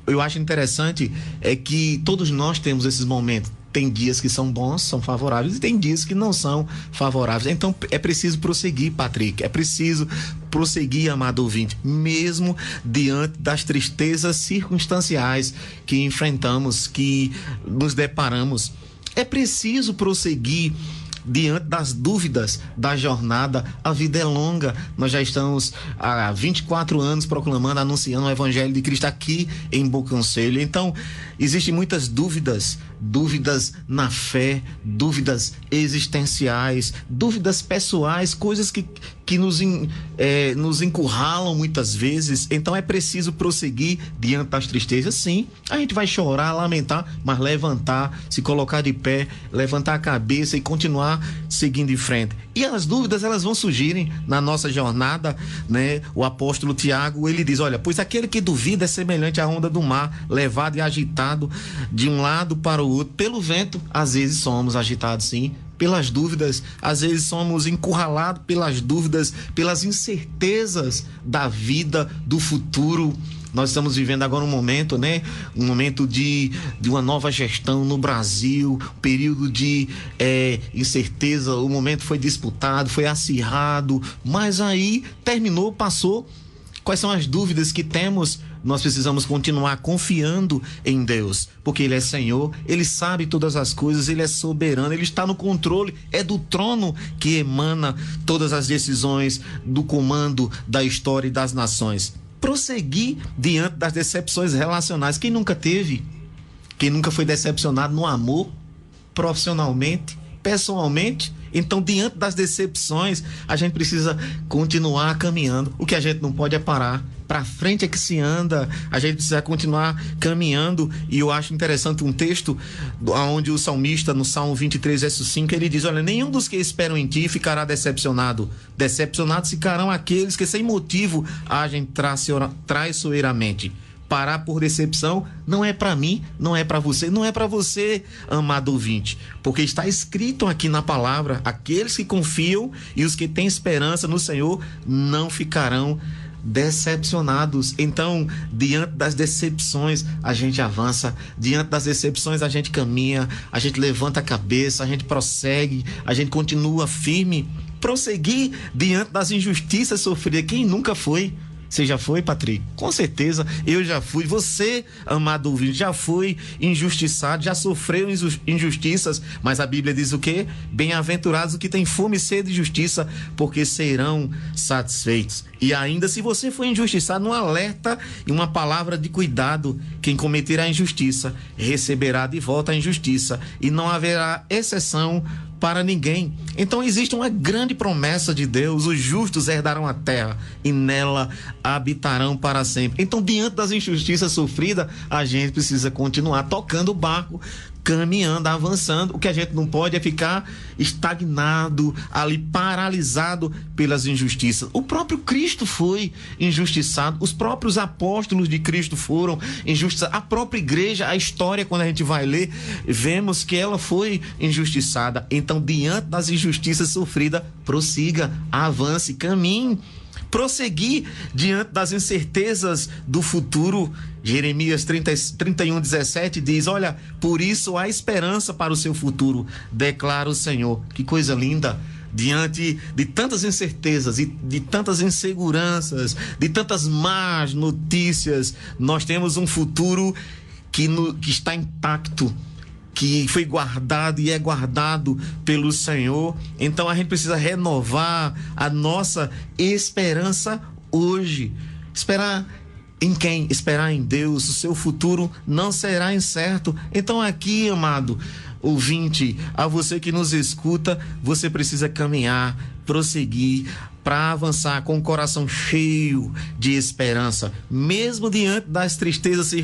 Eu acho interessante é que todos nós temos esses momentos. Tem dias que são bons, são favoráveis, e tem dias que não são favoráveis. Então é preciso prosseguir, Patrick, é preciso prosseguir, amado ouvinte, mesmo diante das tristezas circunstanciais que enfrentamos, que nos deparamos. É preciso prosseguir diante das dúvidas da jornada. A vida é longa. Nós já estamos há 24 anos proclamando, anunciando o Evangelho de Cristo aqui em Boconselho. Então, existem muitas dúvidas na fé, dúvidas existenciais, dúvidas pessoais, coisas que nos encurralam muitas vezes. Então é preciso prosseguir diante das tristezas. Sim, a gente vai chorar, lamentar, mas levantar, se colocar de pé, levantar a cabeça e continuar seguindo em frente. E as dúvidas, elas vão surgirem na nossa jornada, né? O apóstolo Tiago, ele diz: olha, pois aquele que duvida é semelhante à onda do mar, levado e agitado de um lado para o outro pelo vento. Às vezes somos agitados, sim, pelas dúvidas. Às vezes somos encurralados pelas dúvidas, pelas incertezas da vida, do futuro. Nós estamos vivendo agora um momento, né? Um momento de uma nova gestão no Brasil, período de incerteza. O momento foi disputado, foi acirrado, mas aí terminou, passou. Quais são as dúvidas que temos? Nós precisamos continuar confiando em Deus, porque Ele é Senhor, Ele sabe todas as coisas, Ele é soberano, Ele está no controle, é do trono que emana todas as decisões, do comando da história e das nações. Prosseguir diante das decepções relacionais. Quem nunca teve? Quem nunca foi decepcionado no amor, profissionalmente, pessoalmente? Então, diante das decepções, a gente precisa continuar caminhando. O que a gente não pode é parar. Para frente é que se anda. A gente precisa continuar caminhando. E eu acho interessante um texto onde o salmista, no Salmo 23, verso 5, ele diz: olha, nenhum dos que esperam em ti ficará decepcionado. Decepcionados ficarão aqueles que sem motivo agem traiçoeiramente. Parar por decepção não é para mim, não é para você, não é para você, amado ouvinte, porque está escrito aqui na palavra: aqueles que confiam e os que têm esperança no Senhor não ficarão decepcionados. Então, diante das decepções, a gente avança, diante das decepções, a gente caminha, a gente levanta a cabeça, a gente prossegue, a gente continua firme. Prosseguir diante das injustiças sofridas. Quem nunca foi? Você já foi, Patrick? Com certeza, eu já fui. Você, amado ouvinte, já foi injustiçado, já sofreu injustiças, mas a Bíblia diz o quê? Bem-aventurados os que têm fome e sede de justiça, porque serão satisfeitos. E ainda, se você for injustiçado, um alerta e uma palavra de cuidado: quem cometer a injustiça receberá de volta a injustiça, e não haverá exceção para ninguém. Então existe uma grande promessa de Deus: os justos herdarão a terra e nela habitarão para sempre. Então, diante das injustiças sofridas, a gente precisa continuar tocando o barco, caminhando, avançando. O que a gente não pode é ficar estagnado, ali paralisado pelas injustiças. O próprio Cristo foi injustiçado, os próprios apóstolos de Cristo foram injustiçados, a própria igreja, a história, quando a gente vai ler, vemos que ela foi injustiçada. Então, diante das injustiças sofridas, prossiga, avance, caminhe. Prosseguir diante das incertezas do futuro. Jeremias 31:17 diz: olha, por isso há esperança para o seu futuro, declara o Senhor. Que coisa linda! Diante de tantas incertezas e de tantas inseguranças, de tantas más notícias, nós temos um futuro que está intacto, que foi guardado e é guardado pelo Senhor. Então a gente precisa renovar a nossa esperança hoje. Esperar em quem? Esperar em Deus. O seu futuro não será incerto. Então aqui, amado, ouvinte, a você que nos escuta, você precisa caminhar, prosseguir, para avançar com o coração cheio de esperança, mesmo diante das tristezas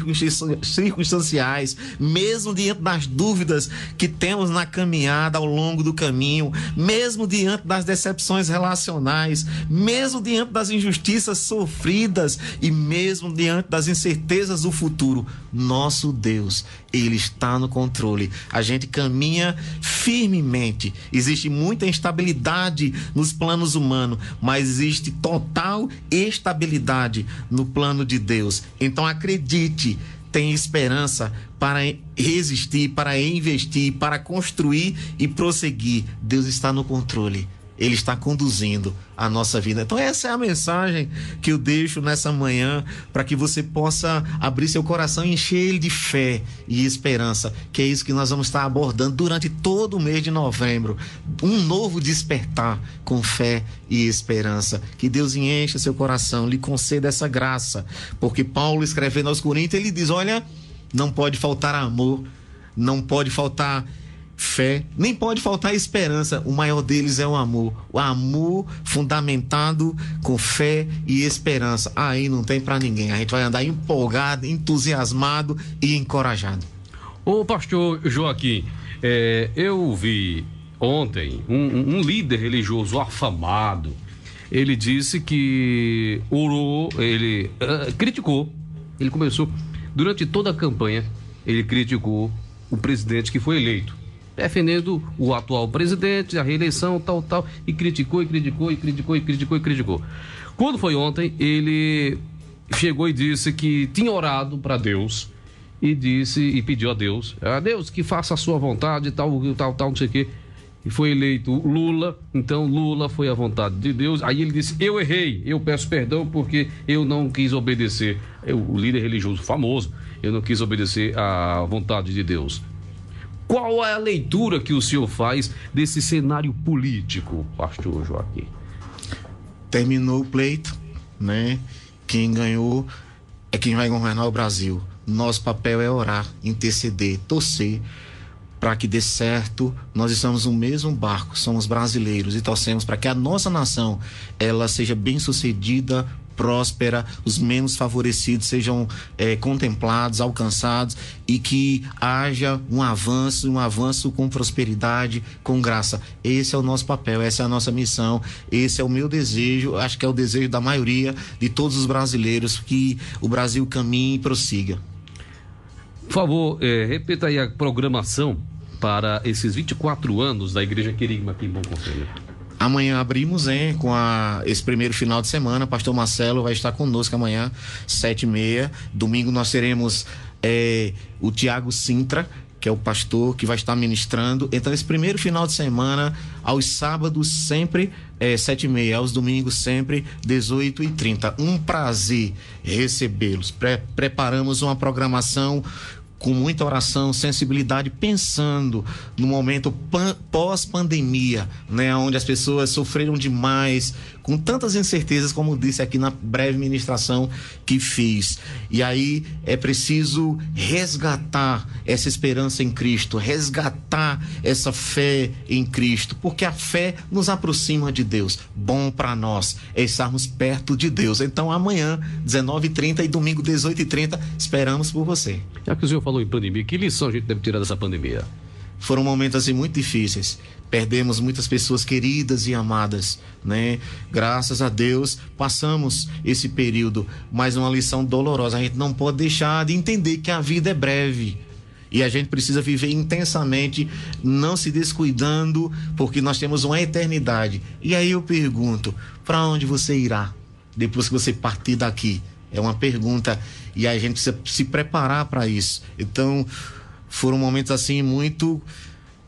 circunstanciais, mesmo diante das dúvidas que temos na caminhada ao longo do caminho, mesmo diante das decepções relacionais, mesmo diante das injustiças sofridas e mesmo diante das incertezas do futuro. Nosso Deus, Ele está no controle. A gente caminha firmemente. Existe muita instabilidade nos planos humanos, mas existe total estabilidade no plano de Deus. Então acredite, tem esperança para resistir, para investir, para construir e prosseguir. Deus está no controle. Ele está conduzindo a nossa vida. Então essa é a mensagem que eu deixo nessa manhã, para que você possa abrir seu coração e encher ele de fé e esperança, que é isso que nós vamos estar abordando durante todo o mês de novembro. Um novo despertar com fé e esperança. Que Deus encha seu coração, lhe conceda essa graça, porque Paulo, escrevendo aos Coríntios, ele diz: olha, não pode faltar amor, não pode faltar fé, nem pode faltar esperança. O maior deles é o amor fundamentado com fé e esperança. Aí não tem pra ninguém. A gente vai andar empolgado, entusiasmado e encorajado. Ô pastor Joaquim, eu vi ontem um líder religioso afamado. Ele disse que orou, ele criticou, ele começou, durante toda a campanha, ele criticou o presidente que foi eleito, defendendo o atual presidente, a reeleição, tal, e criticou. Quando foi ontem, ele chegou e disse que tinha orado para Deus e pediu a Deus que faça a sua vontade, tal, não sei o quê. E foi eleito Lula, então Lula foi a vontade de Deus. Aí ele disse: eu errei, eu peço perdão porque eu não quis obedecer. O líder religioso famoso, eu não quis obedecer à vontade de Deus. Qual é a leitura que o senhor faz desse cenário político, pastor Joaquim? Terminou o pleito, né? Quem ganhou é quem vai governar o Brasil. Nosso papel é orar, interceder, torcer para que dê certo. Nós estamos no mesmo barco, somos brasileiros e torcemos para que a nossa nação ela seja bem-sucedida, próspera, os menos favorecidos sejam contemplados, alcançados, e que haja um avanço com prosperidade, com graça. Esse é o nosso papel, essa é a nossa missão, esse é o meu desejo, acho que é o desejo da maioria de todos os brasileiros, que o Brasil caminhe e prossiga. Por favor, repita aí a programação para esses 24 anos da Igreja Querigma aqui em Bom Conselho. Amanhã abrimos com esse primeiro final de semana. Pastor Marcelo vai estar conosco amanhã, 7h30. Domingo nós teremos o Tiago Sintra, que é o pastor que vai estar ministrando. Então esse primeiro final de semana, aos sábados sempre 7h30, aos domingos sempre 18h30. Um prazer recebê-los. Preparamos uma programação com muita oração, sensibilidade, pensando no momento pós-pandemia, né, onde as pessoas sofreram demais, com tantas incertezas, como disse aqui na breve ministração que fiz. E aí é preciso resgatar essa esperança em Cristo, resgatar essa fé em Cristo, porque a fé nos aproxima de Deus. Bom para nós é estarmos perto de Deus. Então amanhã, 19h30 e domingo, 18h30, esperamos por você. Já que o senhor falou em pandemia, que lição a gente deve tirar dessa pandemia? Foram momentos assim muito difíceis. Perdemos muitas pessoas queridas e amadas, né? Graças a Deus passamos esse período, mas uma lição dolorosa. A gente não pode deixar de entender que a vida é breve e a gente precisa viver intensamente, não se descuidando, porque nós temos uma eternidade. E aí eu pergunto: para onde você irá depois que você partir daqui? É uma pergunta e a gente precisa se preparar para isso. Então foram momentos assim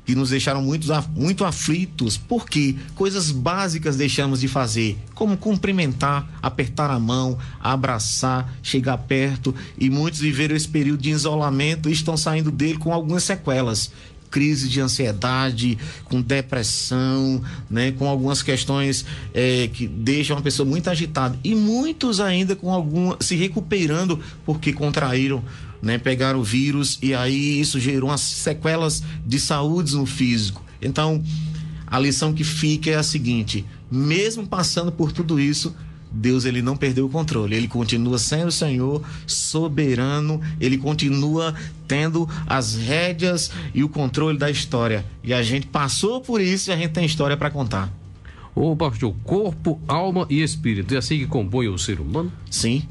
que nos deixaram muito aflitos, porque coisas básicas deixamos de fazer, como cumprimentar, apertar a mão, abraçar, chegar perto, e muitos viveram esse período de isolamento e estão saindo dele com algumas sequelas. Crise de ansiedade, com depressão, né, com algumas questões que deixam a pessoa muito agitada, e muitos ainda com se recuperando porque contraíram né, pegaram o vírus e aí isso gerou umas sequelas de saúde no físico. Então, a lição que fica é a seguinte: mesmo passando por tudo isso, Deus, ele não perdeu o controle, ele continua sendo o Senhor soberano, ele continua tendo as rédeas e o controle da história. E a gente passou por isso e a gente tem história para contar. Ô, pastor, corpo, alma e espírito, é assim que compõe o ser humano? Sim.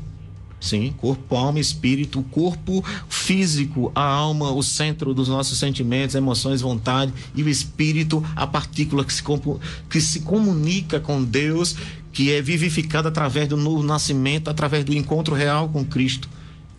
Sim, corpo, alma, espírito, o corpo físico, a alma, o centro dos nossos sentimentos, emoções, vontade, e o espírito, a partícula que se comunica com Deus, que é vivificada através do novo nascimento, através do encontro real com Cristo.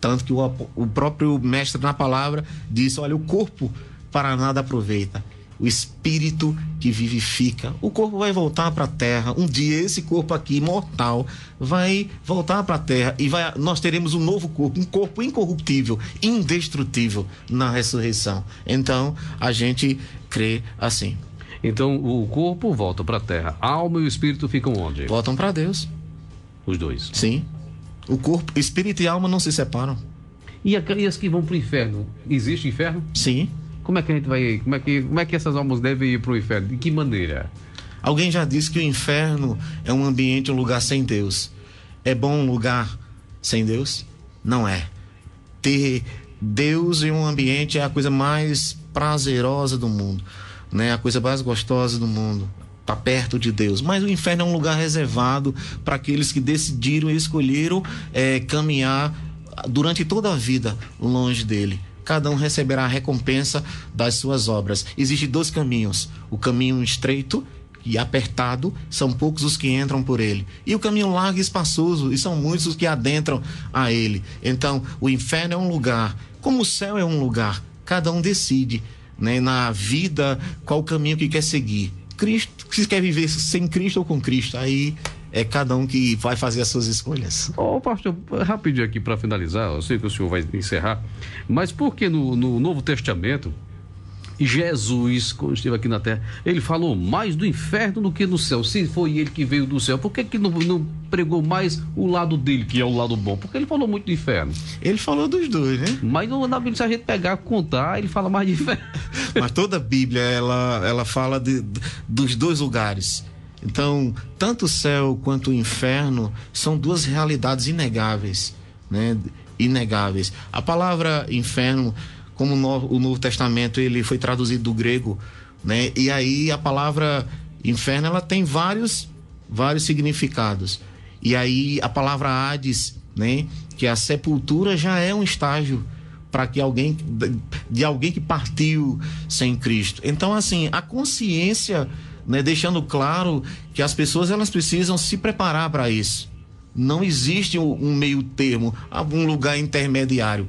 Tanto que o próprio mestre na palavra disse: olha, o corpo para nada aproveita, o espírito que vivifica. O corpo vai voltar para a terra. Um dia esse corpo aqui, mortal, vai voltar para a terra e nós teremos um novo corpo, um corpo incorruptível, indestrutível na ressurreição. Então, a gente crê assim. Então, o corpo volta para a terra, a alma e o espírito ficam onde? Voltam para Deus. Os dois? Sim. O corpo, espírito e alma não se separam. E as que vão para o inferno? Existe inferno? Sim. Como é que a gente vai... Como é que essas almas devem ir para o inferno? De que maneira? Alguém já disse que o inferno é um ambiente, um lugar sem Deus. É bom um lugar sem Deus? Não é. Ter Deus em um ambiente é a coisa mais prazerosa do mundo, né? A coisa mais gostosa do mundo. Tá perto de Deus. Mas o inferno é um lugar reservado para aqueles que decidiram e escolheram caminhar durante toda a vida longe dele. Cada um receberá a recompensa das suas obras. Existem 2 caminhos: o caminho estreito e apertado, são poucos os que entram por ele, e o caminho largo e espaçoso, e são muitos os que adentram a ele. Então, o inferno é um lugar, como o céu é um lugar. Cada um decide, né, na vida, qual o caminho que quer seguir. Cristo, se quer viver sem Cristo ou com Cristo, aí é cada um que vai fazer as suas escolhas. Pastor, rapidinho aqui para finalizar, eu sei que o senhor vai encerrar, mas por que no Novo Testamento, Jesus, quando esteve aqui na Terra, ele falou mais do inferno do que no céu? Se foi ele que veio do céu, por que não pregou mais o lado dele, que é o lado bom? Porque ele falou muito do inferno. Ele falou dos dois, né? Mas na Bíblia, se a gente pegar, contar, ele fala mais de inferno. Mas toda a Bíblia, ela fala dos dois lugares. Então, tanto o céu quanto o inferno são 2 realidades inegáveis, né? Inegáveis. A palavra inferno, como o Novo Testamento, ele foi traduzido do grego, né? E aí a palavra inferno, ela tem vários significados. E aí a palavra Hades, né, que a sepultura, já é um estágio para que alguém que partiu sem Cristo. Então, assim, a consciência, né, deixando claro que as pessoas, elas precisam se preparar para isso. Não existe um meio termo, um lugar intermediário.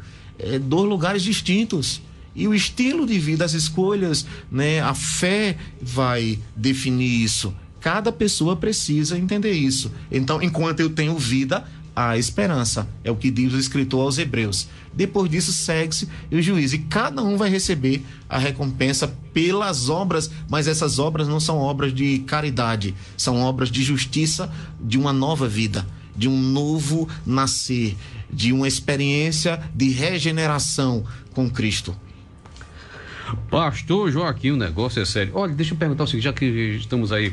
2 lugares distintos. E o estilo de vida, as escolhas, né, a fé vai definir isso. Cada pessoa precisa entender isso. Então, enquanto eu tenho vida, há esperança. É o que diz o escritor aos Hebreus. Depois disso, segue-se o juízo. E cada um vai receber a recompensa pelas obras, mas essas obras não são obras de caridade. São obras de justiça, de uma nova vida, de um novo nascer, de uma experiência de regeneração com Cristo. Pastor Joaquim, o negócio é sério. Olha, deixa eu perguntar o seguinte, já que estamos aí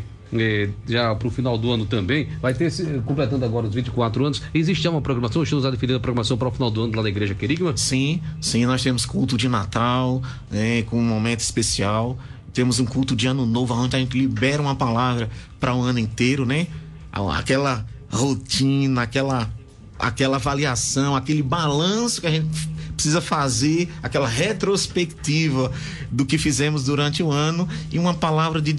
já para o final do ano também, vai ter, completando agora os 24 anos, existe já uma programação, estamos a definir a programação para o final do ano lá da Igreja Querigma? Sim, nós temos culto de Natal, né, com um momento especial, temos um culto de Ano Novo, onde a gente libera uma palavra para o ano inteiro, né? Aquela rotina, aquela avaliação, aquele balanço que a gente precisa fazer, aquela retrospectiva do que fizemos durante o ano, e uma palavra de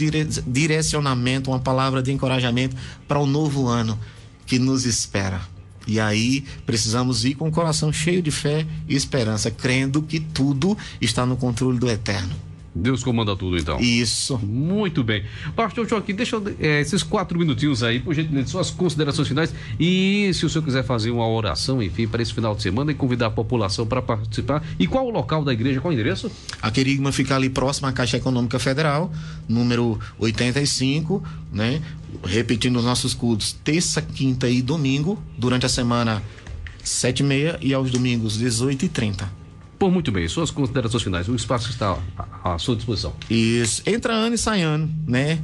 direcionamento, uma palavra de encorajamento para o novo ano que nos espera. E aí precisamos ir com o coração cheio de fé e esperança, crendo que tudo está no controle do Eterno. Deus comanda tudo, então. Isso. Muito bem. Pastor Joaquim, deixa esses 4 minutinhos aí, por gentileza, suas considerações finais. E se o senhor quiser fazer uma oração, enfim, para esse final de semana e convidar a população para participar. E qual o local da igreja, qual o endereço? A Querigma fica ali próximo à Caixa Econômica Federal, número 85, né? Repetindo os nossos cultos, terça, quinta e domingo. Durante a semana 7h30 e aos domingos 18h30. Por muito bem, suas considerações finais, o espaço está à sua disposição. Isso, entra ano e sai ano, né?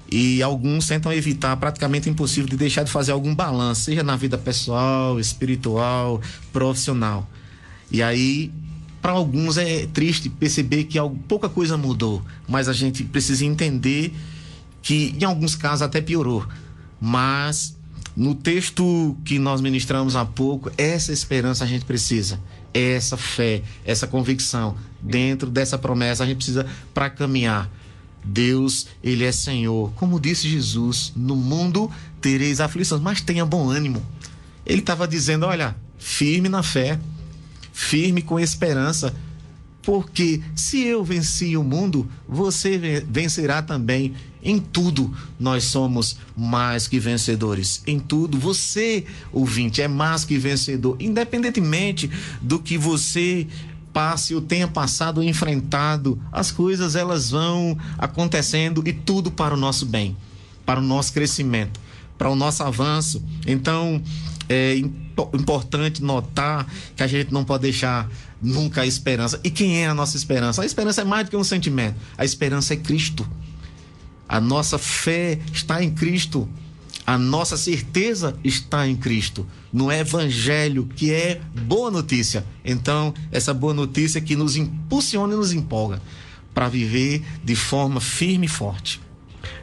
E alguns tentam evitar, praticamente impossível, de deixar de fazer algum balanço, seja na vida pessoal, espiritual, profissional. E aí, para alguns é triste perceber que pouca coisa mudou, mas a gente precisa entender que em alguns casos até piorou. Mas no texto que nós ministramos há pouco, essa esperança a gente precisa, essa fé, essa convicção. Dentro dessa promessa a gente precisa para caminhar. Deus, Ele é Senhor. Como disse Jesus, no mundo tereis aflições, mas tenha bom ânimo. Ele estava dizendo, olha, firme na fé, firme com esperança, porque se eu venci o mundo, você vencerá também. Em tudo nós somos mais que vencedores. Em tudo, você, ouvinte, é mais que vencedor. Independentemente do que você passe ou tenha passado ou enfrentado, as coisas elas vão acontecendo e tudo para o nosso bem, para o nosso crescimento, para o nosso avanço. Então, é importante notar que a gente não pode deixar nunca a esperança. E quem é a nossa esperança? A esperança é mais do que um sentimento. A esperança é Cristo. A nossa fé está em Cristo. A nossa certeza está em Cristo, no Evangelho, que é boa notícia. Então, essa boa notícia que nos impulsiona e nos empolga para viver de forma firme e forte.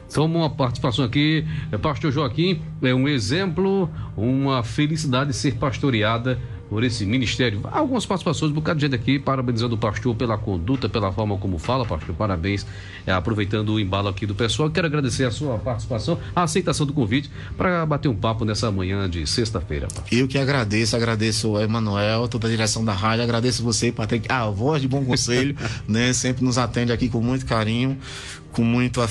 Então, uma participação aqui, pastor Joaquim, é um exemplo, uma felicidade ser pastoreada por esse ministério. Algumas participações, um bocado de gente aqui parabenizando o pastor pela conduta, pela forma como fala, pastor, parabéns, aproveitando o embalo aqui do pessoal. Quero agradecer a sua participação, a aceitação do convite para bater um papo nessa manhã de sexta-feira. Eu que agradeço o Emanuel, toda a direção da rádio, agradeço você, Patrick, a voz de bom conselho, né, sempre nos atende aqui com muito carinho, com muita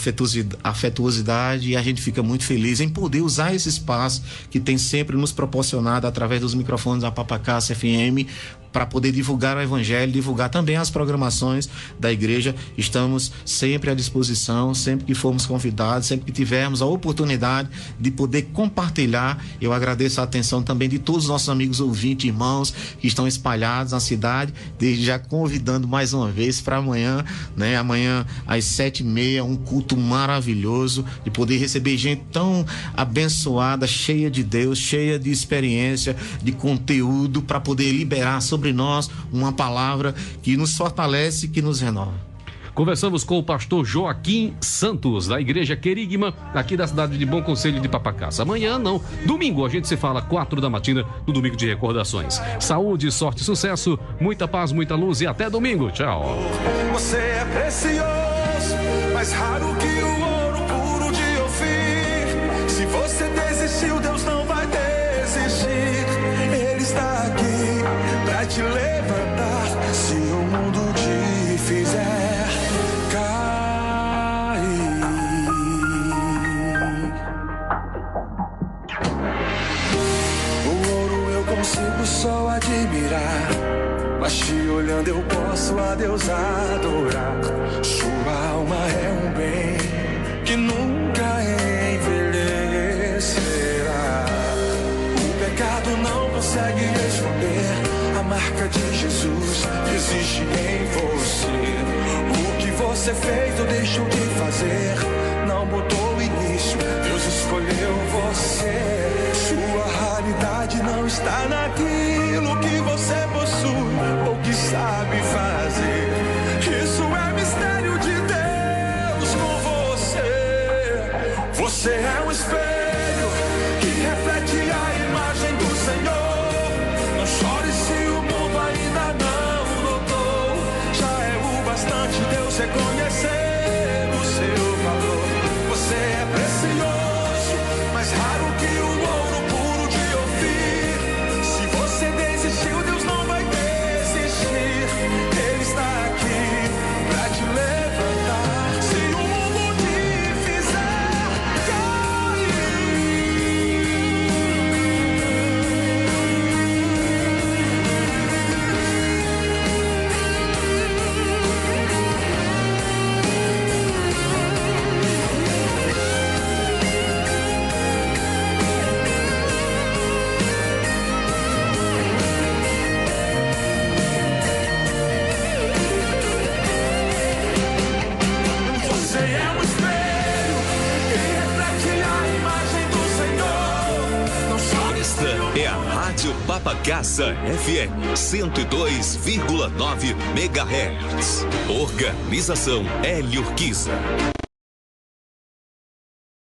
afetuosidade, e a gente fica muito feliz em poder usar esse espaço que tem sempre nos proporcionado através dos microfones da Papacassa FM para poder divulgar o Evangelho, divulgar também as programações da igreja. Estamos sempre à disposição, sempre que formos convidados, sempre que tivermos a oportunidade de poder compartilhar. Eu agradeço a atenção também de todos os nossos amigos ouvintes, irmãos que estão espalhados na cidade, desde já convidando mais uma vez para amanhã, né? Amanhã às 7h30, um culto maravilhoso, de poder receber gente tão abençoada, cheia de Deus, cheia de experiência, de conteúdo, para poder liberar sobre nós uma palavra que nos fortalece, que nos renova. Conversamos com o pastor Joaquim Santos, da Igreja Querigma, aqui da cidade de Bom Conselho de Papacassa. Amanhã não, domingo a gente se fala 4h, no domingo de recordações. Saúde, sorte e sucesso, muita paz, muita luz e até domingo. Tchau. Você é precioso, mais raro que o ouro puro de Ofir. Se você desistiu, Deus não vai desistir. Ele está aqui pra te levantar. Se o mundo te fizer cair, o ouro eu consigo só admirar, mas te olhando eu posso a Deus adorar. Sua alma é um bem que nunca envelhecerá. O pecado não consegue esconder a marca de Jesus que existe em você. O que você fez ou deixou de fazer não mudou o início, Deus escolheu você. Sua realidade não está naquilo que você possui ou que sabe fazer. Isso é mistério de Deus com você. Você é um espelho que reflete a imagem do Senhor. Não chore se o mundo ainda não notou. Já é o bastante Deus reconhecer o seu valor. Você é precioso, mais raro que o ouro puro de Ofir. Se você desistiu, Deus não vai desistir. Ele está aqui pra te levantar. Se o mundo te fizer cair, Rádio Papacaça FM 102,9 MHz. Organização Hélio Urquiza.